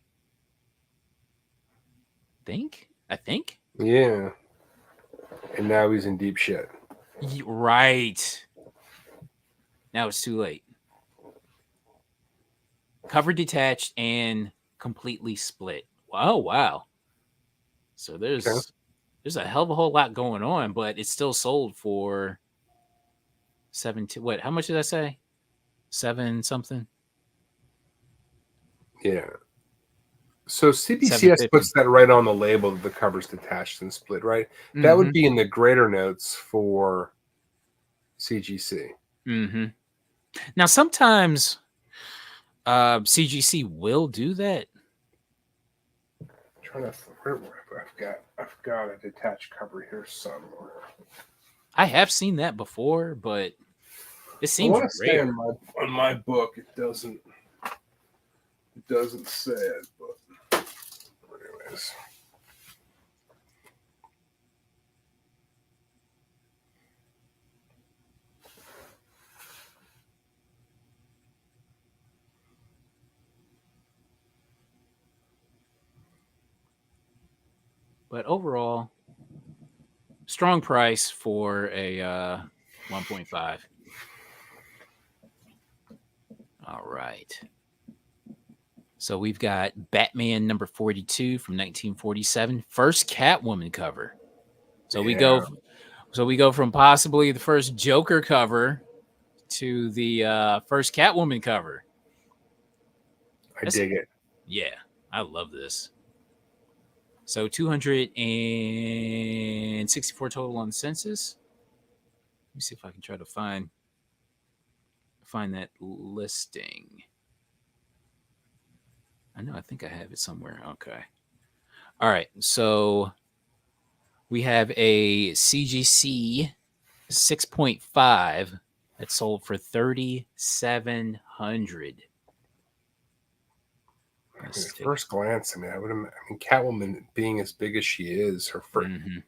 I think. yeah. And now he's in deep shit. Right. Now it's too late. Cover detached and completely split. Oh wow. So there's a hell of a whole lot going on, but it's still sold for 17. What? How much did I say? 7 something. Yeah. So CBCS puts that right on the label that the cover's detached and split, right? Mm-hmm. That would be in the greater notes for CGC. Mm-hmm. Now sometimes CGC will do that. I'm trying to I've got a detached cover here somewhere. I have seen that before, but it seems rare. On my book, it doesn't say it, but anyways. But overall, strong price for a 1.5. All right. So we've got Batman number 42 from 1947. First Catwoman cover. So we Yeah, go so we go from possibly the first Joker cover to the first Catwoman cover. I That's dig it. yeah, I love this. So 264 total on the census. Let me see if I can try to find that listing. I know I think I have it somewhere. Okay. All right. So we have a CGC 6.5 that sold for 3,700. Let's At take first glance, I mean, Catwoman being as big as she is, mm-hmm.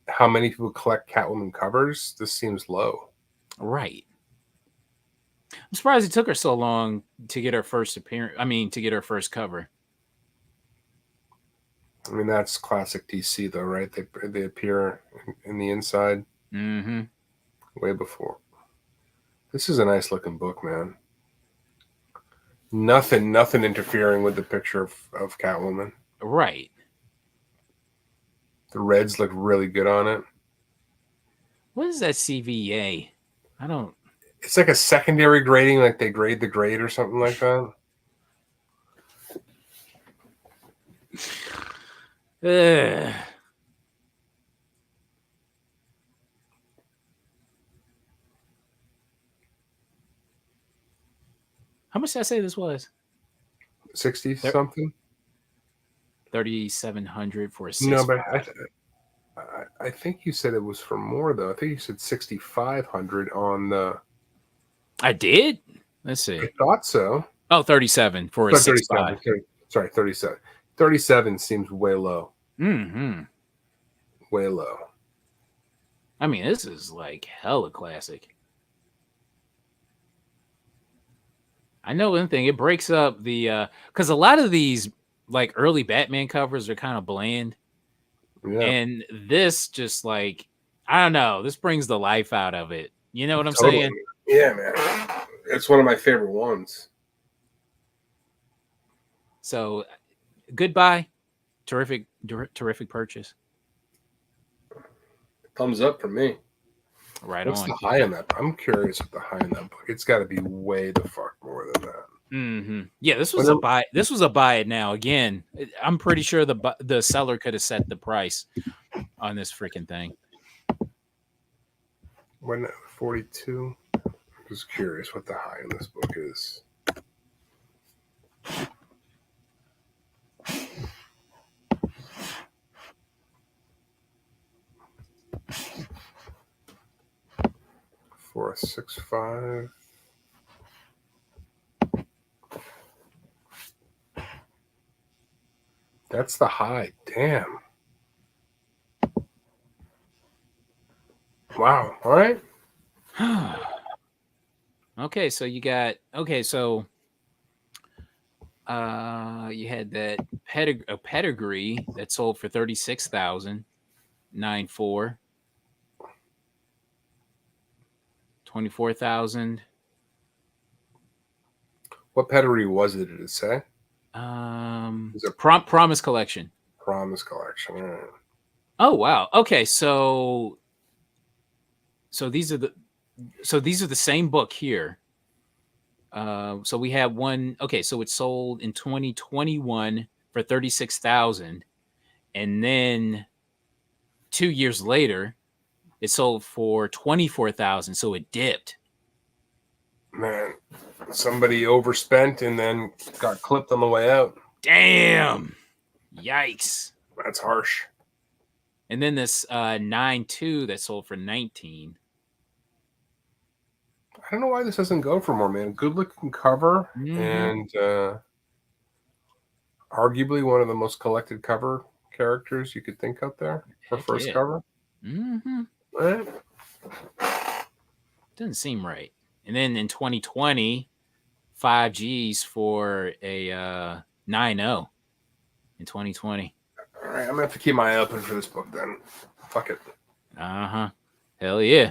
how many people collect Catwoman covers? This seems low. Right. I'm surprised it took her so long to get her first appearance. I mean, to get her first cover. I mean, that's classic DC, though, right? They appear in the inside Mm-hmm. way before. This is a nice looking book, man. Nothing interfering with the picture of Catwoman. Right. The reds look really good on it. What is that CVA? I don't. It's like a secondary grading, like they grade the grade or something like that. Ugh. How much did I say this was? 60 something. 3,700 for a No, but 6.5. I think you said it was for more though. I think you said 6,500 on the. I did. Let's I see. thought so. Oh, 37 for a But 6.5. 37. Sorry, 37. 37 seems way low. Mm-hmm. Way low. I mean, this is like hella classic. I know one thing. It breaks up the because a lot of these like early Batman covers are kind of bland, Yeah, and this just like I don't know. This brings the life out of it. You know what I'm totally. saying? Yeah, man. It's one of my favorite ones. So goodbye, terrific purchase. Thumbs up for me. Right What's on. the high on that? I'm curious what the high on that book. It's got to be way the fuck more than that. Mm-hmm. Yeah, this was When a buy. This was a buy it now. Again, I'm pretty sure the seller could have set the price on this freaking thing. when 42. Just curious what the high on this book is. For a 6.5. That's the high. Damn. Wow. All right. Okay, so you got so you had that pedigree that sold for 36,000, 9.4, 24,000. What pedigree was it? Did it say? Is it Promise collection. Promise Collection? All right. Oh wow. Okay, so these are the same book here. So we have one. Okay, so it sold in 2021 for 36,000, and then 2 years later, it sold for 24,000. So it dipped. Man, somebody overspent and then got clipped on the way out. Damn. Yikes. That's harsh. And then this 9.2 that sold for 19. I don't know why this doesn't go for more, man. Good looking cover and arguably one of the most collected cover characters you could think out there for Heck first yeah. cover. Right? Doesn't seem right. And then in 2020, 5Gs for a 9.0 in 2020. All right, I'm gonna have to keep my eye open for this book then. Fuck it. Uh-huh. Hell yeah.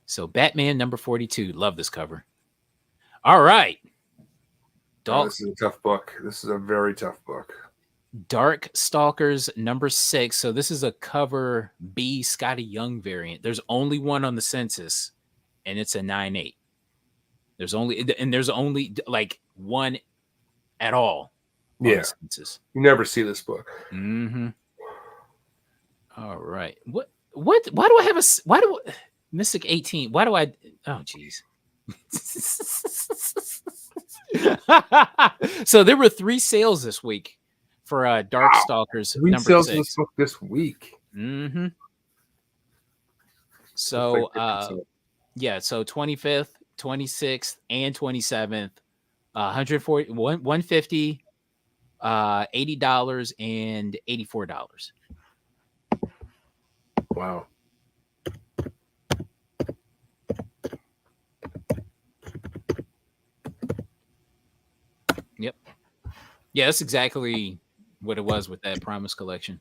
So Batman number 42. Love this cover. All right. Oh, this is a tough book. This is a very tough book. Dark Stalkers #6. So this is a cover B Scotty Young variant. There's only one on the census, and it's a 9.8. There's only like one at all on the Yeah, census. you never see this book. Mm-hmm. All right. What? Why do I have why do Mystic 18? Why do I? Oh, jeez. So there were 3 sales this week for Wow, Darkstalkers three number sales of this 6. book this week. Mm-hmm. Looks like So 50%. yeah, so 25th, 26th, and 27th, 140, 150, $80 and $84. Wow. Yep. Yeah, that's exactly what it was with that Primus collection.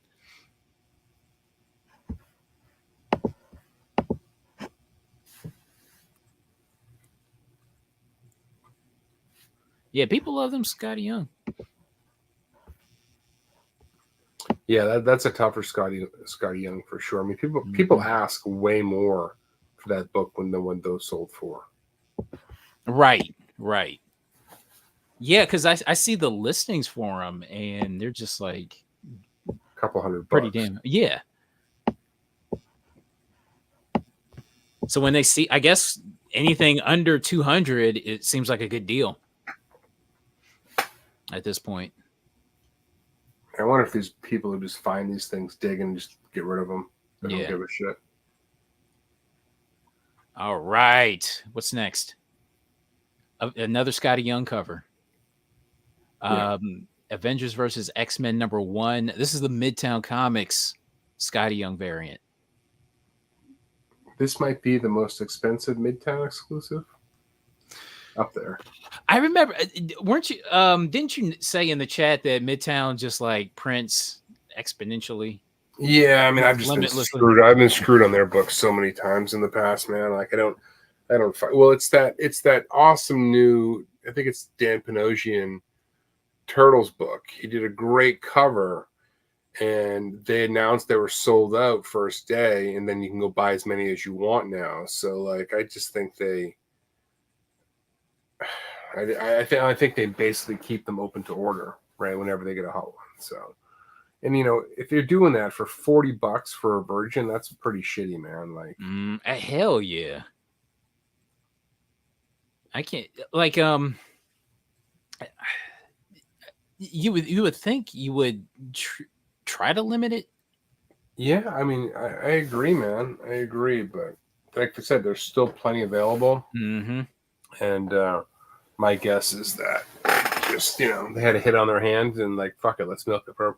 Yeah, people love them Scotty Young. Yeah, that's a tougher Scotty Young for sure. I mean, people ask way more for that book than those sold for. Right, right. Yeah, because I see the listings for them, and they're just like A couple $100. pretty damn. Yeah. So when they see, I guess anything under 200, it seems like a good deal at this point. I wonder if these people who just find these things, dig and just get rid of them. They don't Yeah. give a shit. All right. What's next? Another Scotty Young cover. Yeah. Avengers versus X-Men #1. This is the Midtown Comics Scotty Young variant. This might be the most expensive Midtown exclusive up there. I remember, weren't you? Didn't you say in the chat that Midtown just like prints exponentially? Yeah, I mean, I've just been Limitlessly. screwed. I've been screwed on their books so many times in the past, man. Like I don't. Well, it's that awesome new. I think it's Dan Panosian Turtles book. He did a great cover, and they announced they were sold out first day, and then you can go buy as many as you want now. So, like, I just think they. I think they basically keep them open to order, right? Whenever they get a hot one. So, and if you're doing that for $40 for a virgin, that's pretty shitty, man. Like, Hell yeah. I can't like you would think you would try to limit it. yeah, I mean, I agree, man. I agree, but like I said, there's still plenty available, and my guess is that just they had a hit on their hands and like fuck it, let's milk it for.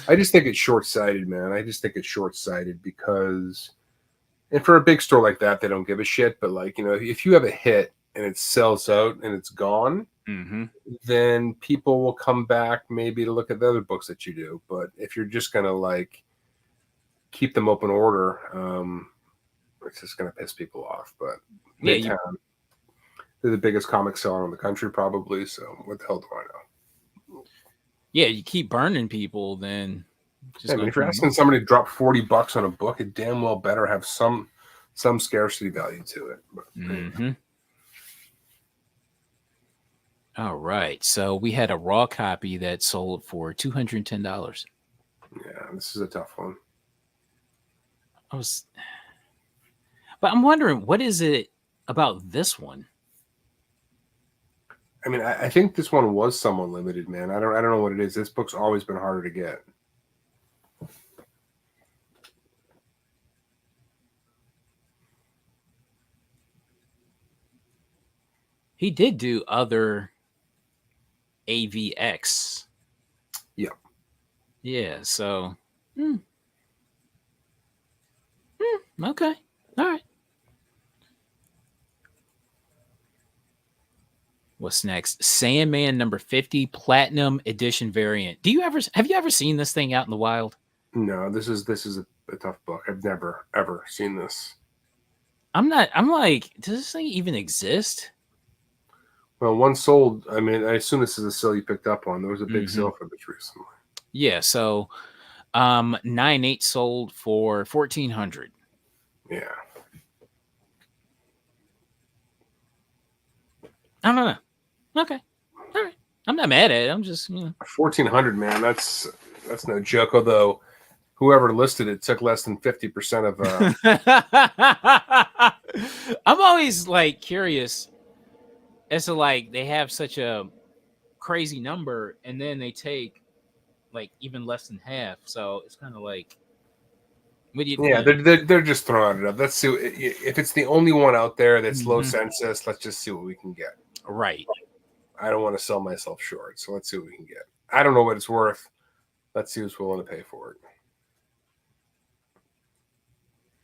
I just think it's short-sighted, man. I just think it's short-sighted because, and for a big store like that, they don't give a shit. But like if you have a hit and it sells out and it's gone, then people will come back maybe to look at the other books that you do. But if you're just gonna like keep them open order, it's just gonna piss people off. But Midtown, they're the biggest comic seller in the country, probably. So what the hell do I know? Yeah, you keep burning people, then. I mean, if you're asking somebody to drop $40 on a book, it damn well better have some scarcity value to it. But, All right, so we had a raw copy that sold for $210. Yeah, this is a tough one. But I'm wondering, what is it about this one? I mean, I think this one was somewhat limited, man. I don't know what it is. This book's always been harder to get. He did do other AVX. Yeah. Yeah, so okay. All right. What's next? Sandman #50 Platinum Edition variant. Have you ever seen this thing out in the wild? No, this is a tough book. I've never ever seen this. I'm like, does this thing even exist? Well, one sold. I mean, I assume this is a sale you picked up on. There was a big Mm-hmm. sale for this recently. Yeah. So 9/8 sold for 1,400. Yeah. I don't know. Okay. All right. I'm not mad at it. I'm just, 1,400, man. That's no joke. Although whoever listed it took less than 50% of. I'm always like curious as to like they have such a crazy number and then they take like even less than half. So it's kind of like, what do you? Yeah, they're just throwing it up. Let's see if it's the only one out there that's low Mhm. census. Let's just see what we can get. Right. I don't want to sell myself short, so let's see what we can get. I don't know what it's worth. Let's see who's willing to pay for it.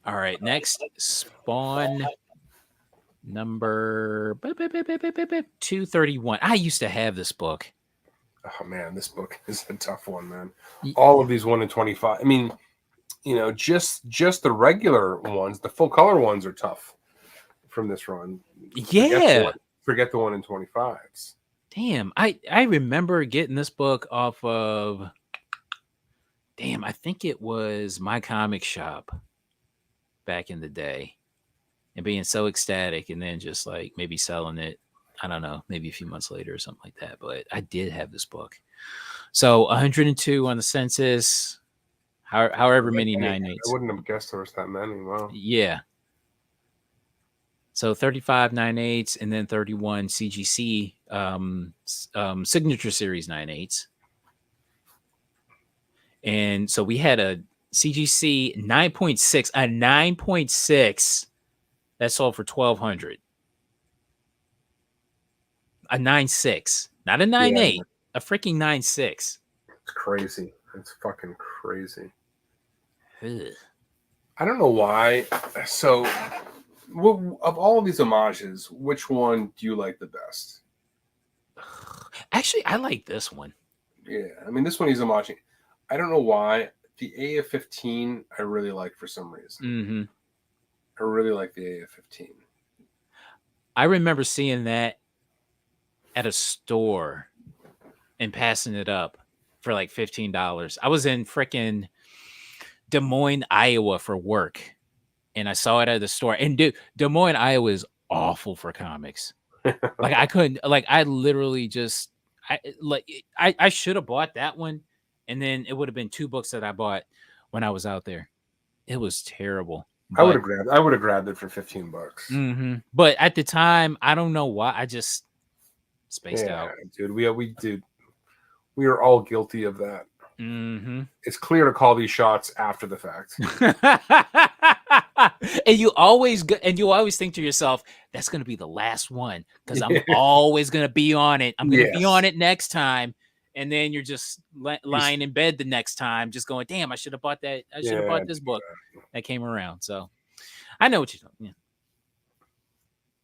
All right. Next, Spawn number 231. I used to have this book. Oh man, this book is a tough one, man. Y- All of these 1 in 25. I mean, just the regular ones, the full color ones are tough from this run. Yeah. Forget the 1 in 25s. Damn. I remember getting this book off of, I think it was My Comic Shop back in the day and being so ecstatic and then just like maybe selling it. I don't know, maybe a few months later or something like that. But I did have this book. So 102 on the census, however many I 9/8. wouldn't have guessed there was that many. Wow. Yeah. So 35 9/8 and then 31 CGC signature series 9/8. And so we had a CGC 9.6, a 9.6 that sold for 1,200. A 9.6, not a Yeah, 9.8, a freaking 9.6. it's crazy. It's fucking crazy. Ugh. I don't know why. So, of all of these homages, which one do you like the best? Actually, I like this one. Yeah, I mean, this one he's homaging. I don't know why. The AF-15 I really like for some reason. Mm-hmm. I really like the AF-15. I remember seeing that at a store and passing it up for like $15. I was in freaking Des Moines, Iowa for work, and I saw it at the store. And dude, Des Moines, Iowa is awful for comics. Like I couldn't, like I literally just, I should have bought that one, and then it would have been 2 books that I bought when I was out there. It was terrible, I would but have grabbed it for $15. but at the time, I don't know why, I just spaced Yeah, out. dude, we are all guilty of that. Mm-hmm. It's clear to call these shots after the fact. And you always think to yourself, that's going to be the last one because I'm always going to be on it. I'm going to be on it next time. And then you're just lying in bed the next time, just going, damn, I should have bought that. I should have bought this book that came around. So I know what you're talking. Yeah.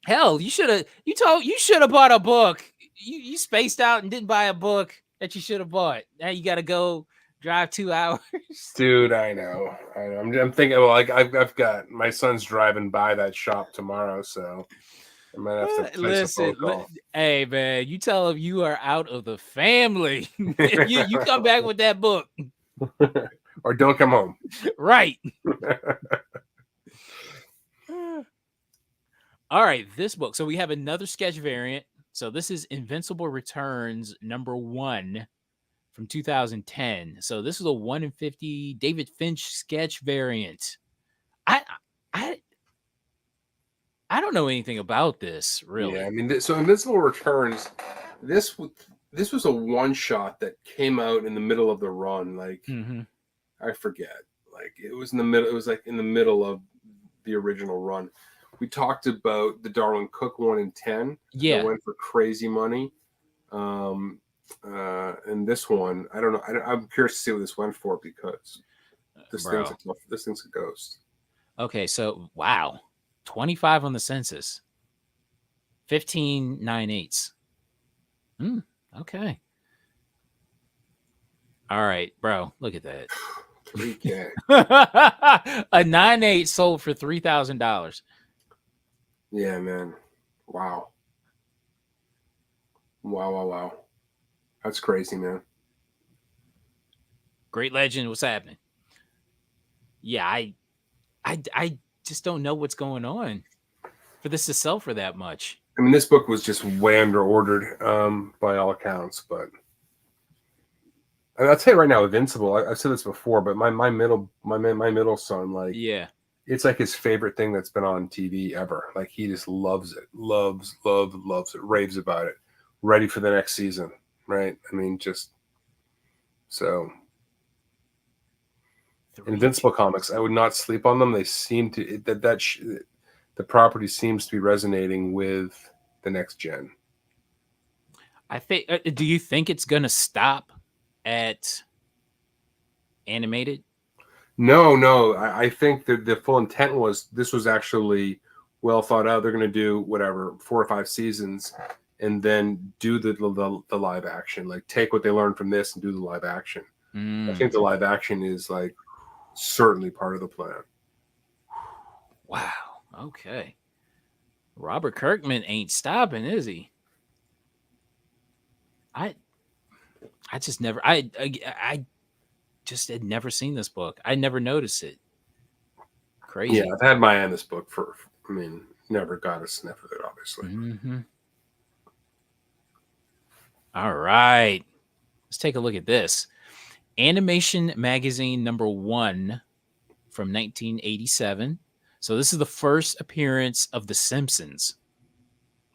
Hell, you should have bought a book. You spaced out and didn't buy a book that you should have bought. Now you got to go drive 2 hours. Dude, I know. I'm thinking. Well, like I've got my son's driving by that shop tomorrow, so I might have to place a phone call. Hey man, you tell him you are out of the family. you come back with that book, or don't come home. Right? All right, this book. So we have another sketch variant. So this is Invincible Returns #1 from 2010. So this is a 1 in 50 David Finch sketch variant. I don't know anything about this really. Yeah, I mean, so Invincible Returns. This was a one shot that came out in the middle of the run. Like I forget. Like it was in the middle. It was like in the middle of the original run. We talked about the Darwin Cook 1 in 10. Yeah, that went for crazy money. And this one, I don't know. I'm curious to see what this went for because this thing's a ghost. Okay, so wow, 25 on the census, 15 9/8. Okay. All right, bro. Look at that. 3K. A 9/8 sold for $3,000. Yeah, man. Wow. Wow, wow, wow. That's crazy, man. Great Legend, what's happening? Yeah, I just don't know what's going on for this to sell for that much. I mean, this book was just way under ordered by all accounts, but and I'll tell you right now, Invincible. I've said this before, but my middle son, like, Yeah. it's like his favorite thing that's been on TV ever. Like, he just loves it, loves it, raves about it, ready for the next season. Right? I mean, just so Three. Invincible comics. I would not sleep on them. They seem to the property seems to be resonating with the next gen. I think. Do you think it's gonna stop at animated? No, no. I think that the full intent was this was actually well thought out. They're going to do whatever 4 or 5 seasons, and then do the live action. Like, take what they learned from this and do the live action. I Mm, think the live action is like certainly part of the plan. wow. Okay. Robert Kirkman ain't stopping, is he? I I just never I just had never seen this book. I never noticed it. Yeah, Crazy. I've had my eye on this book for. I mean, never got a sniff of it, obviously. Hmm. All right. Let's take a look at this. Animation Magazine #1 from 1987. So this is the first appearance of The Simpsons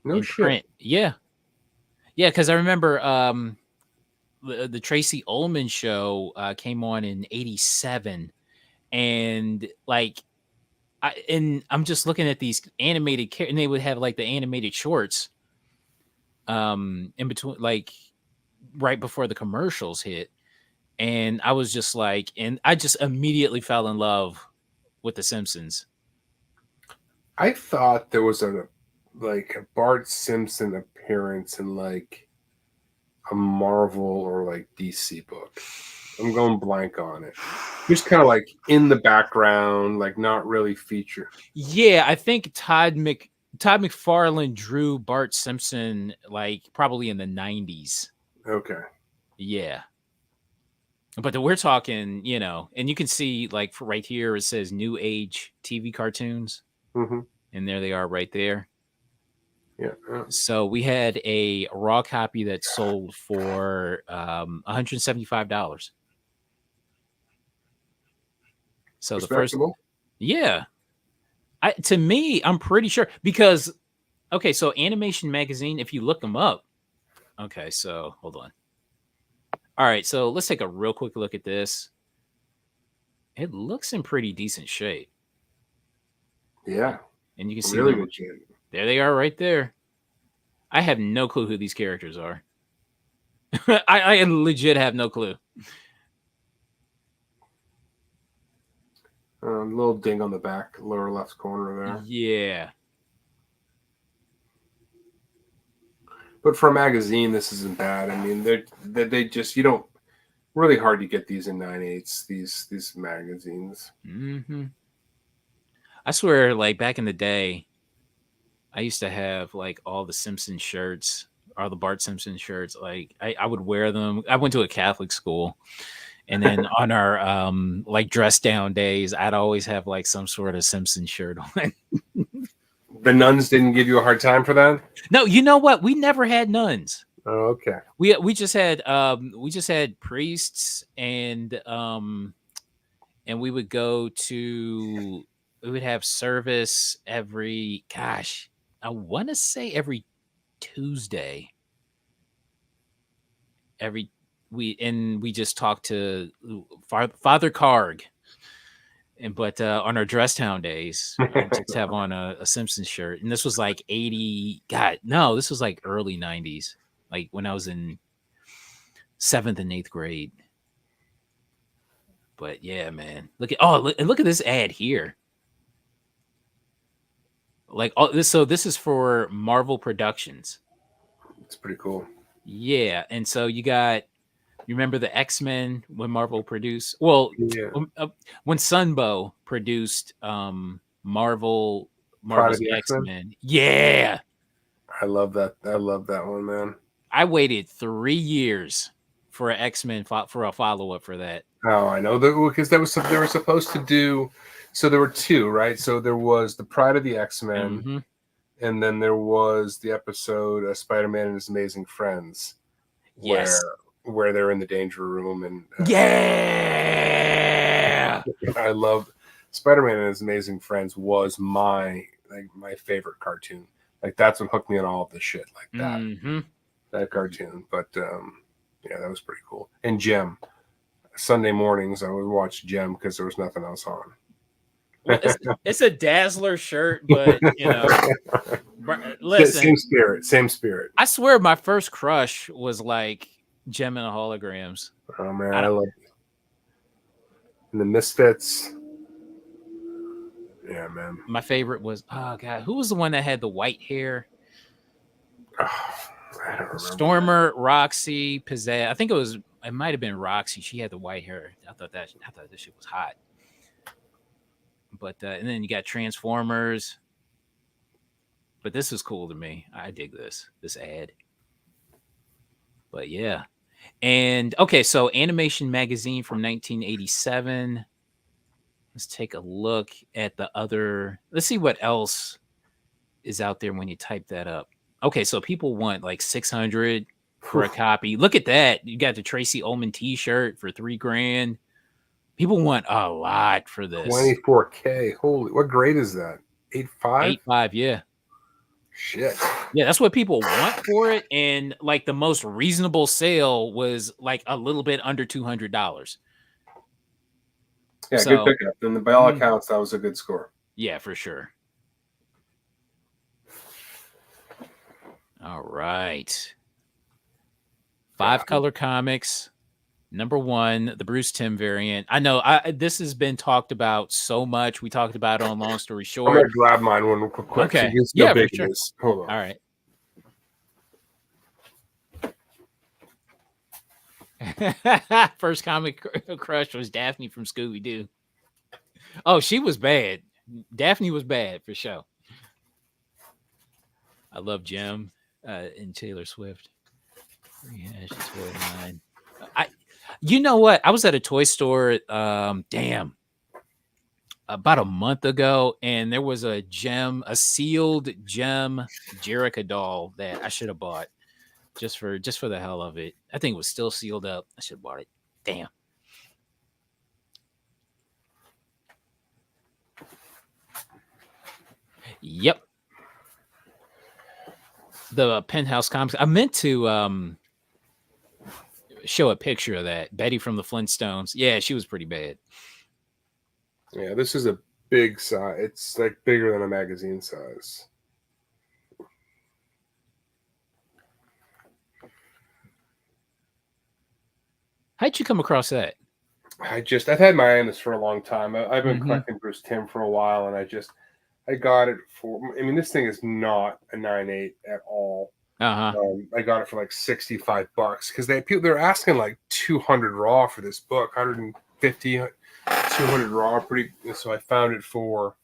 No in shit. print. Yeah. Yeah, because I remember the Tracy Ullman show came on in '87, and like I'm just looking at these animated and they would have like the animated shorts in between, like right before the commercials hit, and I was just like, and I just immediately fell in love with The Simpsons. I thought there was a Bart Simpson appearance in like a Marvel or like DC book. I'm going blank on it. Just kind of like in the background, like not really featured. Yeah, I think Todd McFarlane drew Bart Simpson like probably in the '90s. Okay. Yeah. But we're talking, and you can see like for right here it says New Age TV cartoons, Hmm. and there they are right there. Yeah. So we had a raw copy that sold for $175. So the first, Respectable. yeah, to me, I'm pretty sure because okay, so Animation Magazine, if you look them up, okay, so hold on. All right, so let's take a real quick look at this. It looks in pretty decent shape, Yeah. and you can see Really them. good shit. There they are, right there. I have no clue who these characters are. I legit have no clue. Little ding on the back, lower left corner there. Yeah. But for a magazine, this isn't bad. I mean, they just you don't really hard to get these in 9/8. These magazines. Hmm. I swear, like back in the day, I used to have like all the Simpson shirts, all the Bart Simpson shirts. Like I would wear them. I went to a Catholic school, and then on our like dress down days, I'd always have like some sort of Simpson shirt on. The nuns didn't give you a hard time for that. No, you know what? We never had nuns. Oh, okay. We just had priests, and we would go to we would have service every, gosh, I want to say every Tuesday. Every we just talked to Father Carg, and but on our dress town days we just have on a Simpsons shirt, and this was like 80, god no, this was like early '90s, like when I was in 7th and 8th grade. But yeah, man, look at this ad here. Like all this, so this is for Marvel Productions. It's pretty cool. Yeah, and so you remember the X-Men when Marvel produced? Well, Yeah. when Sunbow produced Pride of Marvel's the X-Men. X-Men. Yeah. I love that. I love that one, man. I waited 3 years for an X-Men for a follow-up for that. Oh, I know that because they were supposed to do. So there were two, right? So there was the Pride of the X-Men, Mm-hmm. and then there was the episode Spider-Man and His Amazing Friends, where Yes. they're in the danger room, and Yeah. I love Spider-Man and His Amazing Friends was my favorite cartoon. Like that's what hooked me on all of the shit like that. Mm-hmm. That cartoon, but yeah, that was pretty cool. And Gem. Sunday mornings, I would watch Gem because there was nothing else on. Well, it's a Dazzler shirt, but listen, Same spirit, same spirit. I swear my first crush was like Gem and the Holograms. Oh man, I I don't. love it. And the Misfits. Yeah, man. My favorite was, oh god, who was the one that had the white hair? Oh, I don't remember. Stormer, Roxy, Pizzazz. I think it might have been Roxy. She had the white hair. I thought this shit was hot. But and then you got Transformers. But this is cool to me. I dig this ad. But yeah. And okay, so Animation Magazine from 1987. Let's take a look at the other. Let's see what else is out there when you type that up. Okay, so people want like 600 for a copy. Look at that. You got the Tracy Ullman t-shirt for $3,000. People want a lot for this. 24K. Holy, what grade is that? 8.5? 8.5, yeah. Shit. Yeah, that's what people want for it. And like the most reasonable sale was like a little bit under $200. Yeah, So, good pickup. And by all accounts, that was a good score. Yeah, for sure. All right. 5-color comics. Number 1, the Bruce Timm variant. I know this has been talked about so much. We talked about it on Long Story Short. I'm going to grab mine one quick. Okay. So Yeah, how big for sure. it is. Hold on. All right. First comic crush was Daphne from Scooby-Doo. Oh, she was bad. Daphne was bad for sure. I love Gem and Taylor Swift. You know what? I was at a toy store. About a month ago, and there was a sealed Gem Jerica doll that I should have bought just for the hell of it. I think it was still sealed up. I should have bought it. Damn. Yep. The Penthouse Comics. I meant to show a picture of that. Betty from the Flintstones. Yeah, she was pretty bad. Yeah, this is a big size. It's like bigger than a magazine size. How'd you come across that? I've had my eye on this for a long time. I've been collecting Bruce Timm for a while, and I got it for. I mean, this thing is not a 9.8 at all. I got it for like $65 because they're asking like 200 raw for this book, 150, 200 raw. So I found it for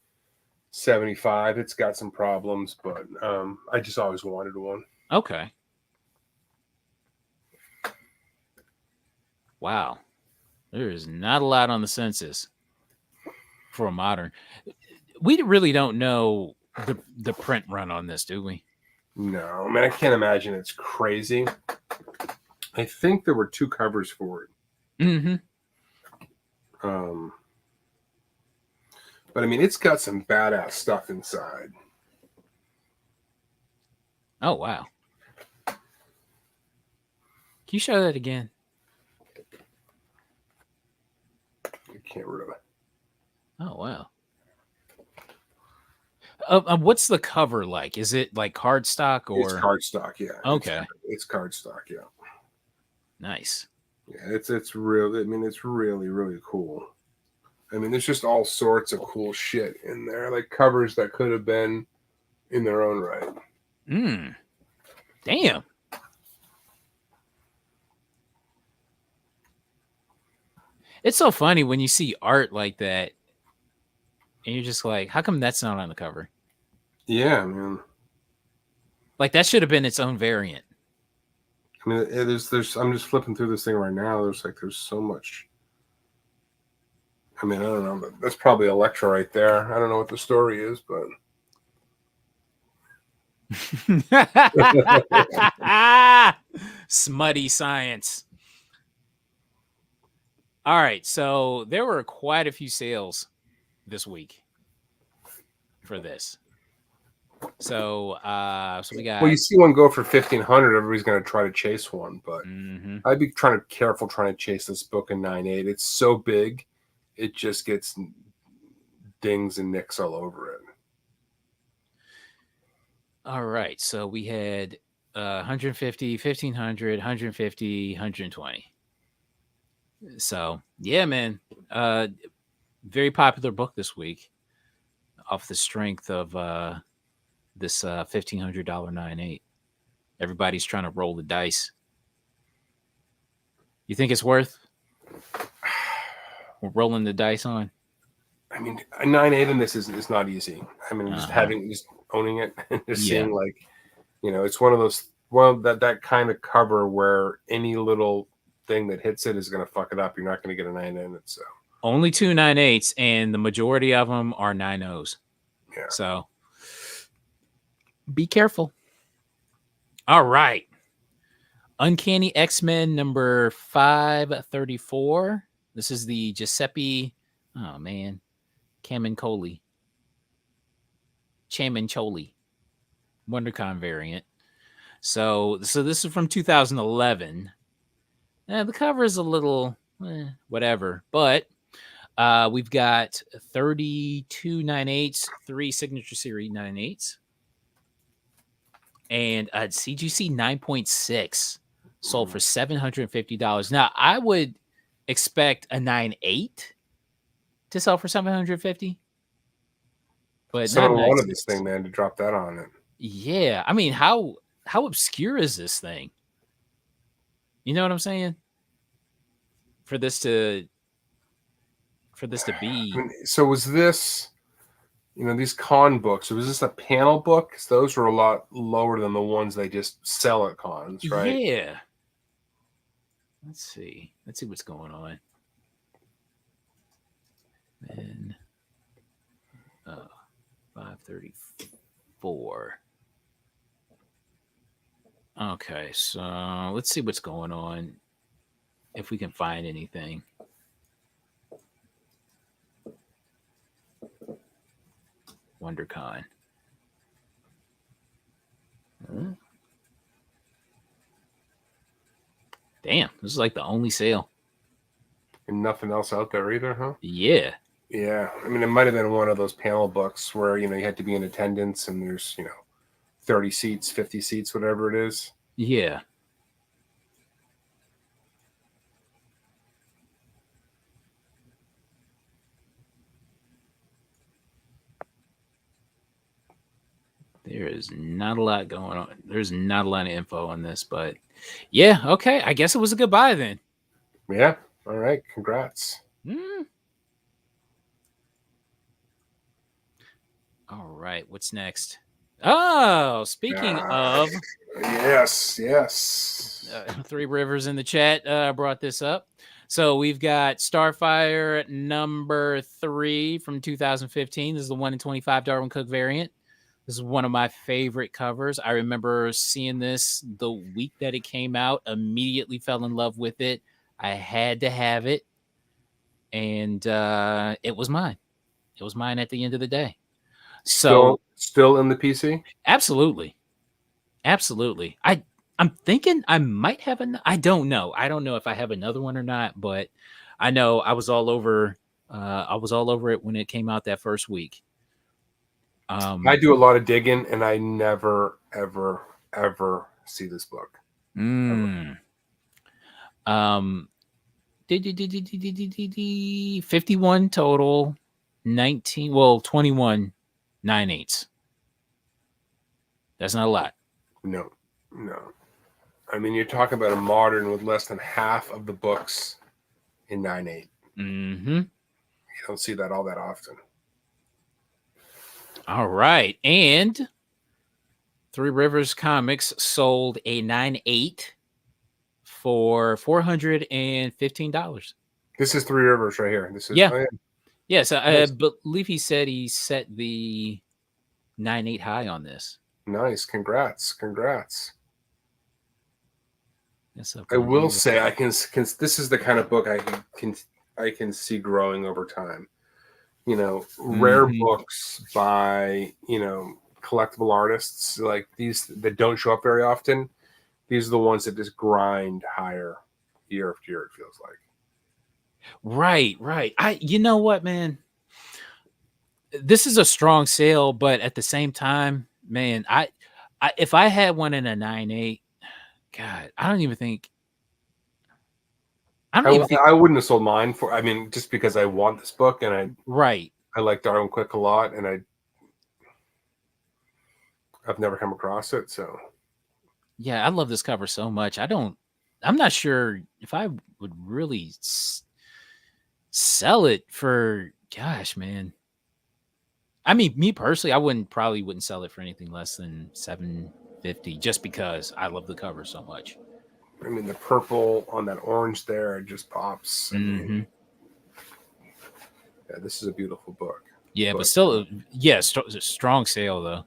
75. It's got some problems, but I just always wanted one. Okay. Wow. There is not a lot on the census for a modern. We really don't know the print run on this, do we? No, I mean, I can't imagine it's crazy. I think there were 2 covers for it. Mm-hmm. But I mean, it's got some badass stuff inside. Oh, wow. Can you show that again? Can't really. Oh, wow. What's the cover like? Is it like cardstock or? It's cardstock, yeah. Okay. It's cardstock, yeah. Nice. Yeah, it's really. I mean, it's really, really cool. I mean, there's just all sorts of cool shit in there, like covers that could have been in their own right. Damn. It's so funny when you see art like that, and you're just like, how come that's not on the cover? Yeah, man. Like that should have been its own variant. I mean, there's. I'm just flipping through this thing right now. There's so much. I mean, I don't know, but that's probably Electra right there. I don't know what the story is, but Smutty science. All right, so there were quite a few sales this week for this. So we got. Well, you see one go for 1,500, everybody's going to try to chase one, but I'd be careful trying to chase this book in 9.8. It's so big, it just gets dings and nicks all over it. All right, so we had 150, 1,500, 150, 120. So yeah, man, very popular book this week, off the strength of this $1,500 9.8. Everybody's trying to roll the dice. You think it's worth rolling the dice on? I mean, a 9.8 in this is not easy. I mean, just owning it and just seeing, like, it's one of those, that kind of cover where any little thing that hits it is going to fuck it up. You're not going to get a 9 in it. So only 2 9.8s, and the majority of them are 9.0s. Yeah. So be careful. All right. Uncanny X-Men number 534. This is the Giuseppe, Camuncoli WonderCon variant. So this is from 2011. The cover is a little whatever, but we've got 32 9.8s, 3 signature series 9.8s, and a CGC 9.6 sold for $750. Now I would expect a 9.8 to sell for $750, but someone wanted this thing, man, to drop that on it. Yeah, I mean, how obscure is this thing? You know what I'm saying? For this to be. I mean, so was this, these con books, was this a panel book? Those were a lot lower than the ones they just sell at cons, right? Yeah. Let's see what's going on. Then 534. Okay, so let's see what's going on, if we can find anything. WonderCon. Damn, this is like the only sale. And nothing else out there either, huh? Yeah. Yeah. I mean, it might have been one of those panel books where, you had to be in attendance and there's, 30 seats, 50 seats, whatever it is. Yeah. There is not a lot going on. There's not a lot of info on this, but yeah, okay. I guess it was a good buy then. Yeah. All right. Congrats. All right. What's next? Oh, speaking of. Yes. Three Rivers in the chat brought this up. So we've got Starfire number 3 from 2015. This is the 1 in 25 Darwin Cook variant. This is one of my favorite covers. I remember seeing this the week that it came out, immediately fell in love with it. I had to have it, and it was mine. It was mine at the end of the day. So still in the PC? Absolutely. I'm thinking I might have I don't know. I don't know if I have another one or not, but I know I was all over it when it came out that first week. I do a lot of digging, and I never, ever, ever see this book. 51 total, 21 9.8s. That's not a lot. No. I mean, you're talking about a modern with less than half of the books in 9.8. You don't see that all that often. All right. And Three Rivers Comics sold a 9.8 for $415. This is Three Rivers right here. This is Yeah. oh yeah, Yeah. So I nice, believe he said he set the 9.8 high on this. nice. Congrats, congrats. That's up I on will here. say can this is the kind of book I can see growing over time. You know, rare Mhm. books by, collectible artists like these that don't show up very often. These are the ones that just grind higher year after year, it feels like. Right, right. You know what, man? This is a strong sale, but at the same time, man, I if I had one in a 9.8, God, I don't even think I wouldn't have sold mine for. I mean, just because I want this book and right. I like Darwin Quick a lot, and I've never come across it. So Yeah, I love this cover so much. I'm not sure if I would really sell it for, gosh, man. I mean, me personally, probably wouldn't sell it for anything less than 750 just because I love the cover so much. I mean, the purple on that orange there, it just pops. I mean, Hmm. yeah, this is a beautiful book. Yeah, but But still, yeah, strong sale though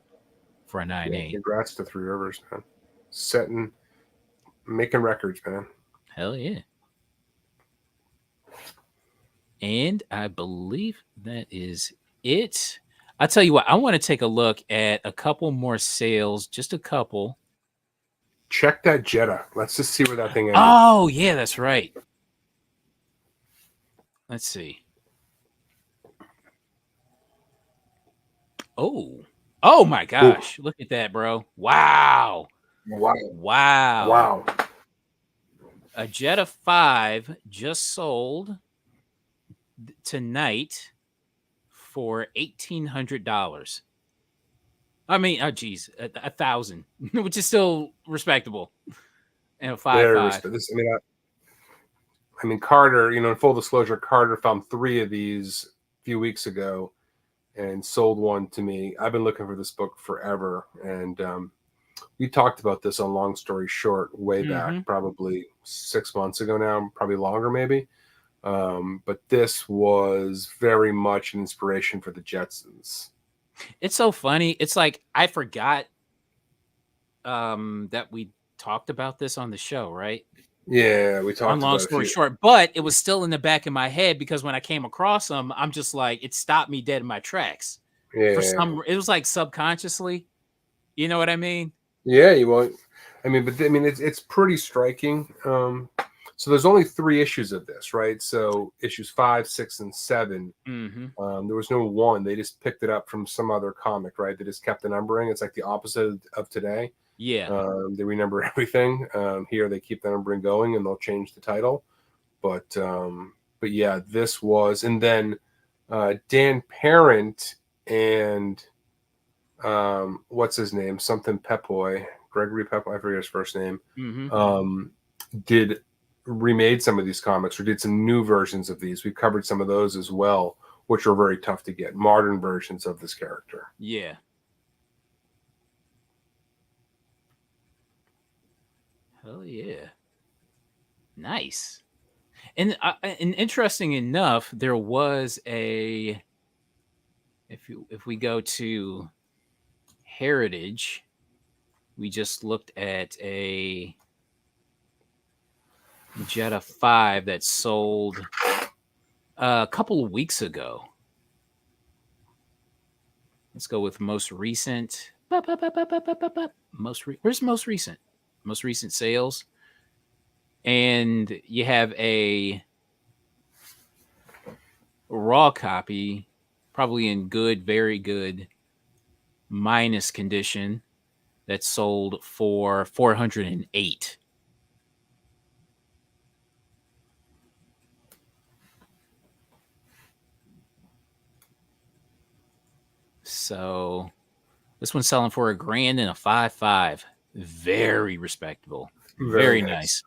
for a yeah, 9.8. congrats to Three Rivers, man. Setting, making records, man. Hell yeah. And I believe that is it. I tell you what, I want to take a look at a couple more sales, just a couple. Check that Jetta. Let's just see where that thing ended. Oh, yeah, that's right. Let's see. Oh, oh my Ooh, gosh. Look at that, bro. Wow. wow, Wow. wow. A Jetta 5 just sold tonight for $1,800. I mean, oh geez, 1,000, which is still respectable. And a five Very five. respect. This, I mean, Carter. In full disclosure, Carter found three of these a few weeks ago and sold one to me. I've been looking for this book forever, and we talked about this on Long Story Short way back, Mm-hmm. probably 6 months ago now, probably longer, maybe. But this was very much an inspiration for the Jetsons. It's so funny. It's like I forgot that we talked about this on the show, right? Yeah, we On talked long about a story few. short, but it was still in the back of my head because when I came across them, I'm just like it stopped me dead in my tracks. For Yeah, some, it was like subconsciously. You know what I mean? yeah, you won't. I mean, but I mean, it's pretty striking. So there's only three issues of this, right? So issues 5, 6, and 7. Mm-hmm. There was no one. They just picked it up from some other comic, right? They just kept the numbering. It's like the opposite of today. Yeah. They renumber everything. Here they keep the numbering going, and they'll change the title. But yeah, this was, and then Dan Parent and what's his name? Something Pepoy, Gregory Pepoy. I forget his first name. Mm-hmm. Did remade some of these comics or did some new versions of these. We covered some of those as well, which are very tough to get. Modern versions of this character. Yeah. Hell yeah. Nice. And interesting enough, there was a if we go to Heritage, we just looked at a Jetta 5 that sold a couple of weeks ago. Let's go with most recent. Where's most recent? Most recent sales. And you have a raw copy, probably in good, very good, minus condition, that sold for 408. So this one's selling for $1,000 and a 5.5. Very respectable. Very Very nice. nice.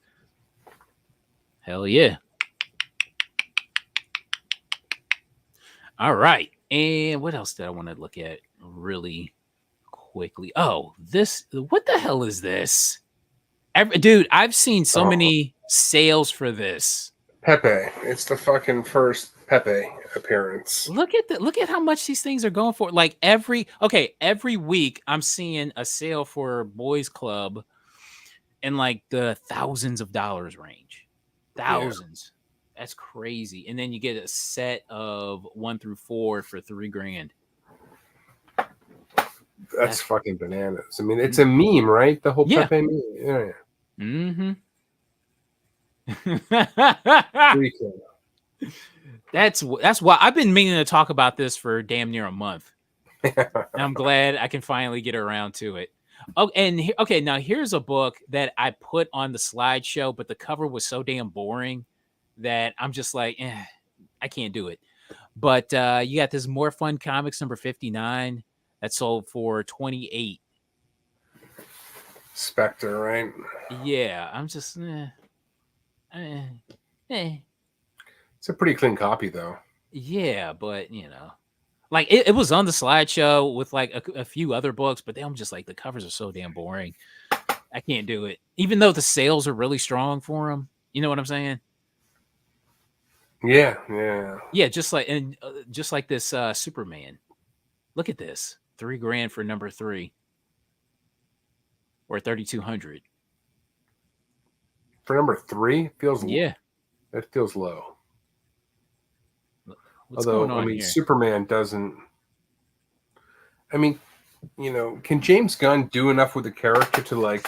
Hell yeah. All right. And what else did I want to look at really quickly? Oh, what the hell is this? Dude, I've seen so Oh, many. sales for this. Pepe. It's the fucking first Pepe appearance. Look at how much these things are going for. Like every week I'm seeing a sale for Boys Club in like the thousands of dollars range. Yeah, Thousands. That's crazy. And then you get a set of 1 through 4 for $3,000. that's That's fucking bananas. I mean, it's a meme, right? The whole yeah. Pepe meme. Yeah, Mm-hmm. Freaking. That's why I've been meaning to talk about this for damn near a month. And I'm glad I can finally get around to it. Oh, and okay, now here's a book that I put on the slideshow, but the cover was so damn boring that I'm just like, I can't do it. But you got this More Fun Comics number 59 that sold for 28. Spectre, right? Yeah, I'm just eh, eh. It's a pretty clean copy, though. Yeah, but like it was on the slideshow with like a few other books, but I'm just like the covers are so damn boring. I can't do it, even though the sales are really strong for them. You know what I'm saying? Yeah, yeah. Yeah, just like this Superman. Look at this, $3,000 for number 3 or 3,200. For number 3, Yeah, that feels low. what's going Although, I on mean, here? Superman doesn't. I mean, can James Gunn do enough with the character to like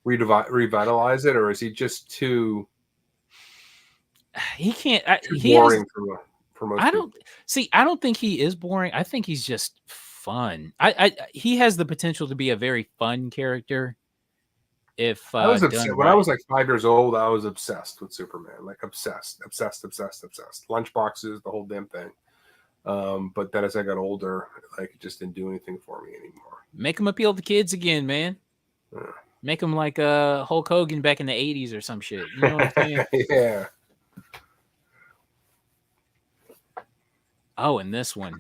revitalize it, or is he just too He can't. He has. boring for most I people? don't see. I don't think he is boring. I think he's just fun. He has the potential to be a very fun character if I was done obsessed when I right. was like 5 years old. I was obsessed with Superman, like obsessed, obsessed, obsessed, obsessed. Lunchboxes, the whole damn thing. But then as I got older, like it just didn't do anything for me anymore. Make him appeal to kids again, man. Make him like Hulk Hogan back in the '80s or some shit. You know what I'm saying? Yeah. Oh, and this one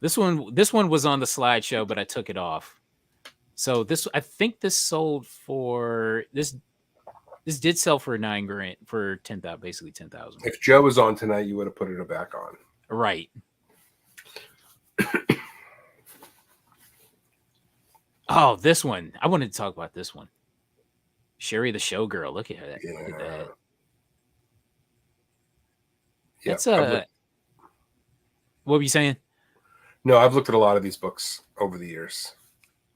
was on the slideshow, but I took it off. So I think this sold for this. This did sell for $9,000 for 10,000, basically 10,000. If Joe was on tonight, you would have put it back on. Right. Oh, this one. I wanted to talk about this one. Sherry the Showgirl. Look at her. Yeah. Look at that. Yeah. That's what were you saying? No, I've looked at a lot of these books over the years.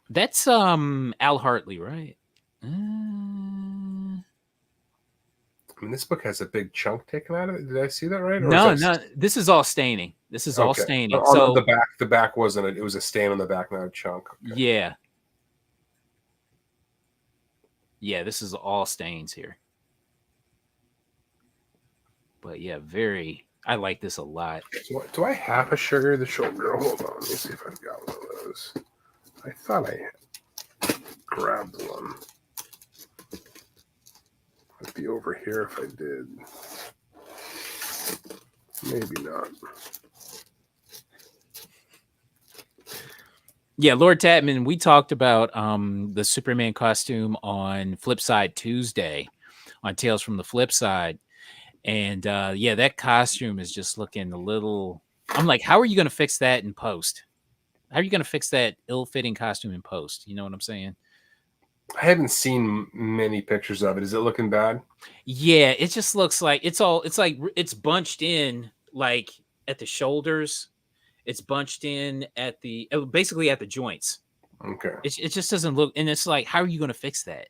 That's Al Hartley, right? I mean, this book has a big chunk taken out of it. Did I see that right? Or No. This is all staining. This is all staining. On So the back wasn't it? It was a stain on the back, not a chunk. Okay. yeah. Yeah, this is all stains here. But yeah, I like this a lot. So do I have a Sugar the Showgirl? Hold on, let me see if I've got one of those. I thought I grabbed one. It'd be over here if I did. Maybe not. Yeah, Lord Tatman, we talked about the Superman costume on Flipside Tuesday on Tales from the Flip Side. And yeah, that costume is just looking a little. I'm like, how are you going to fix that in post? How are you going to fix that ill-fitting costume in post? You know what I'm saying? I haven't seen many pictures of it. Is it looking bad? Yeah, it just looks like it's bunched in like at the shoulders. It's bunched in at basically at the joints. Okay. It just doesn't look, and it's like, how are you going to fix that?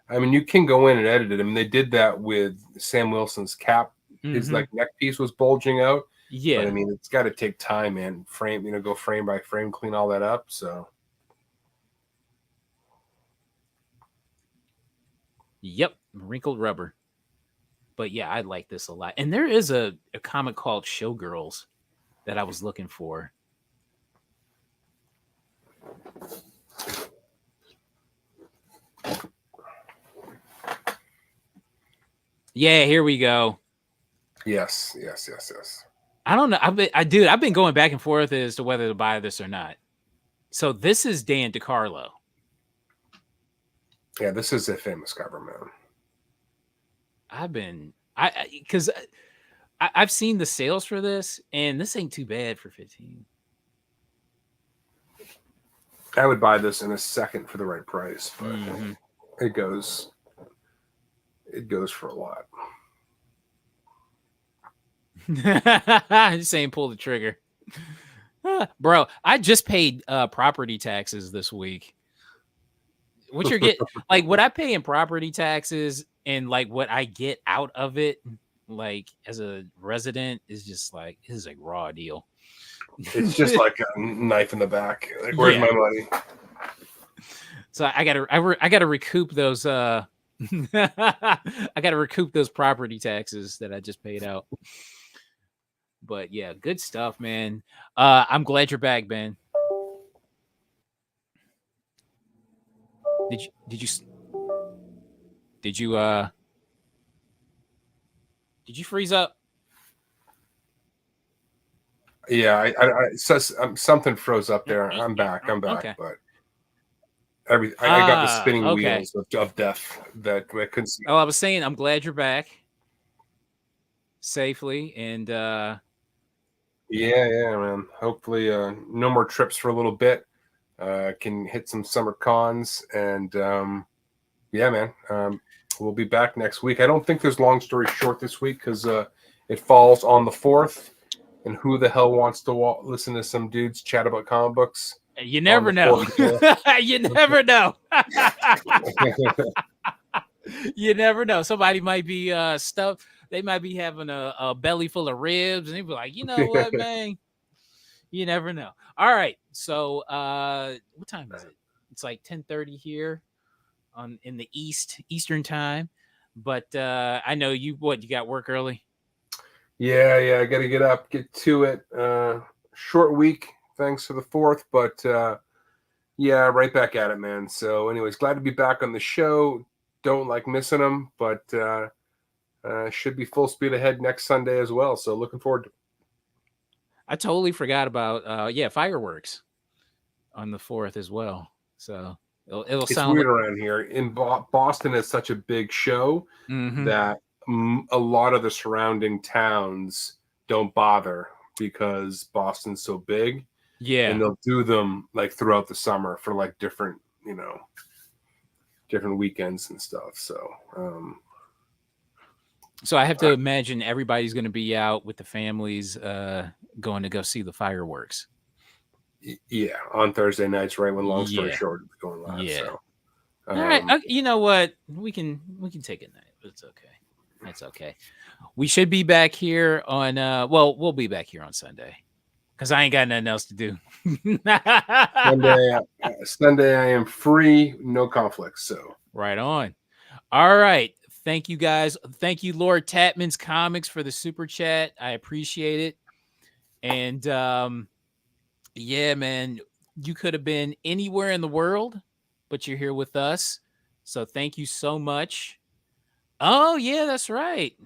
I mean, you can go in and edit it. I mean, they did that with Sam Wilson's cap. His Mm-hmm. like neck piece was bulging out. Yeah. But I mean, it's got to take time, man. Go frame by frame, clean all that up. So. Yep, wrinkled rubber. But yeah, I like this a lot. And there is a comic called Showgirls that I was looking for. Yeah, here we go. Yes. I don't know. I've been going back and forth as to whether to buy this or not. So this is Dan DeCarlo. Yeah, this is a famous cover, man. because I've seen the sales for this, and this ain't too bad for 15. I would buy this in a second for the right price, but it goes for a lot. Just saying, pull the trigger. Bro, I just paid property taxes this week. What you're getting, like what I pay in property taxes and like what I get out of it, like as a resident, is just like, this is a raw deal. It's just like a knife in the back. Like, where's Yeah. my money? So I gotta recoup those. I gotta recoup those property taxes that I just paid out. But yeah, good stuff, man. I'm glad you're back, Ben. Did you did you did you freeze up? Yeah, something froze up there. I'm back. Okay. But I got the spinning okay. wheels of death that I couldn't see. Oh, I was saying I'm glad you're back safely, and yeah, man. Hopefully, no more trips for a little bit. Can hit some summer cons, and yeah, man. We'll be back next week. I don't think there's long story short this week because it falls on the 4th. And who the hell wants to listen to some dudes chat about comic books? You never know. You never know. You never know. Somebody might be stuffed. They might be having a belly full of ribs, and they'd be like, you know what, man? You never know. All right. So what time is it? It's like 10:30 here in the Eastern time. But I know you got work early? Yeah, I got to get up, get to it. Short week, thanks for the 4th, but yeah, right back at it, man. So, anyways, glad to be back on the show. Don't like missing them, but should be full speed ahead next Sunday as well. So, looking forward to it. I totally forgot about fireworks on the 4th as well. So it'll it's sound weird around here. In Boston is such a big show that a lot of the surrounding towns don't bother because Boston's so big. Yeah. And they'll do them like throughout the summer for like different weekends and stuff. So I have to imagine everybody's going to be out with the families going to go see the fireworks. Yeah, on Thursday nights, right when Long Story Short is going live. Yeah. So, all right. You know what? We can take a night. It's okay. It's okay. We should be back here on we'll be back here on Sunday because I ain't got nothing else to do. Sunday I am free, no conflicts. So right on. All right. Thank you guys. Thank you, Lord Tatman's Comics, for the super chat. I appreciate it. And yeah, man, you could have been anywhere in the world, but you're here with us. So thank you so much. Oh yeah, that's right.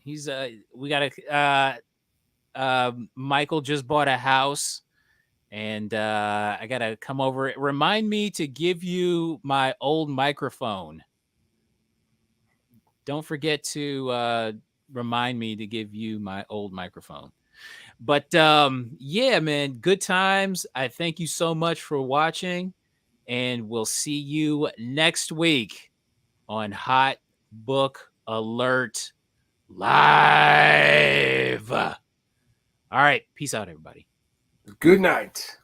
He's we got a Michael just bought a house, and I gotta come over. Remind me to give you my old microphone. Don't forget to remind me to give you my old microphone. But yeah, man, good times. I thank you so much for watching, and we'll see you next week on Hot Book Alert Live. All right, peace out, everybody. Good night.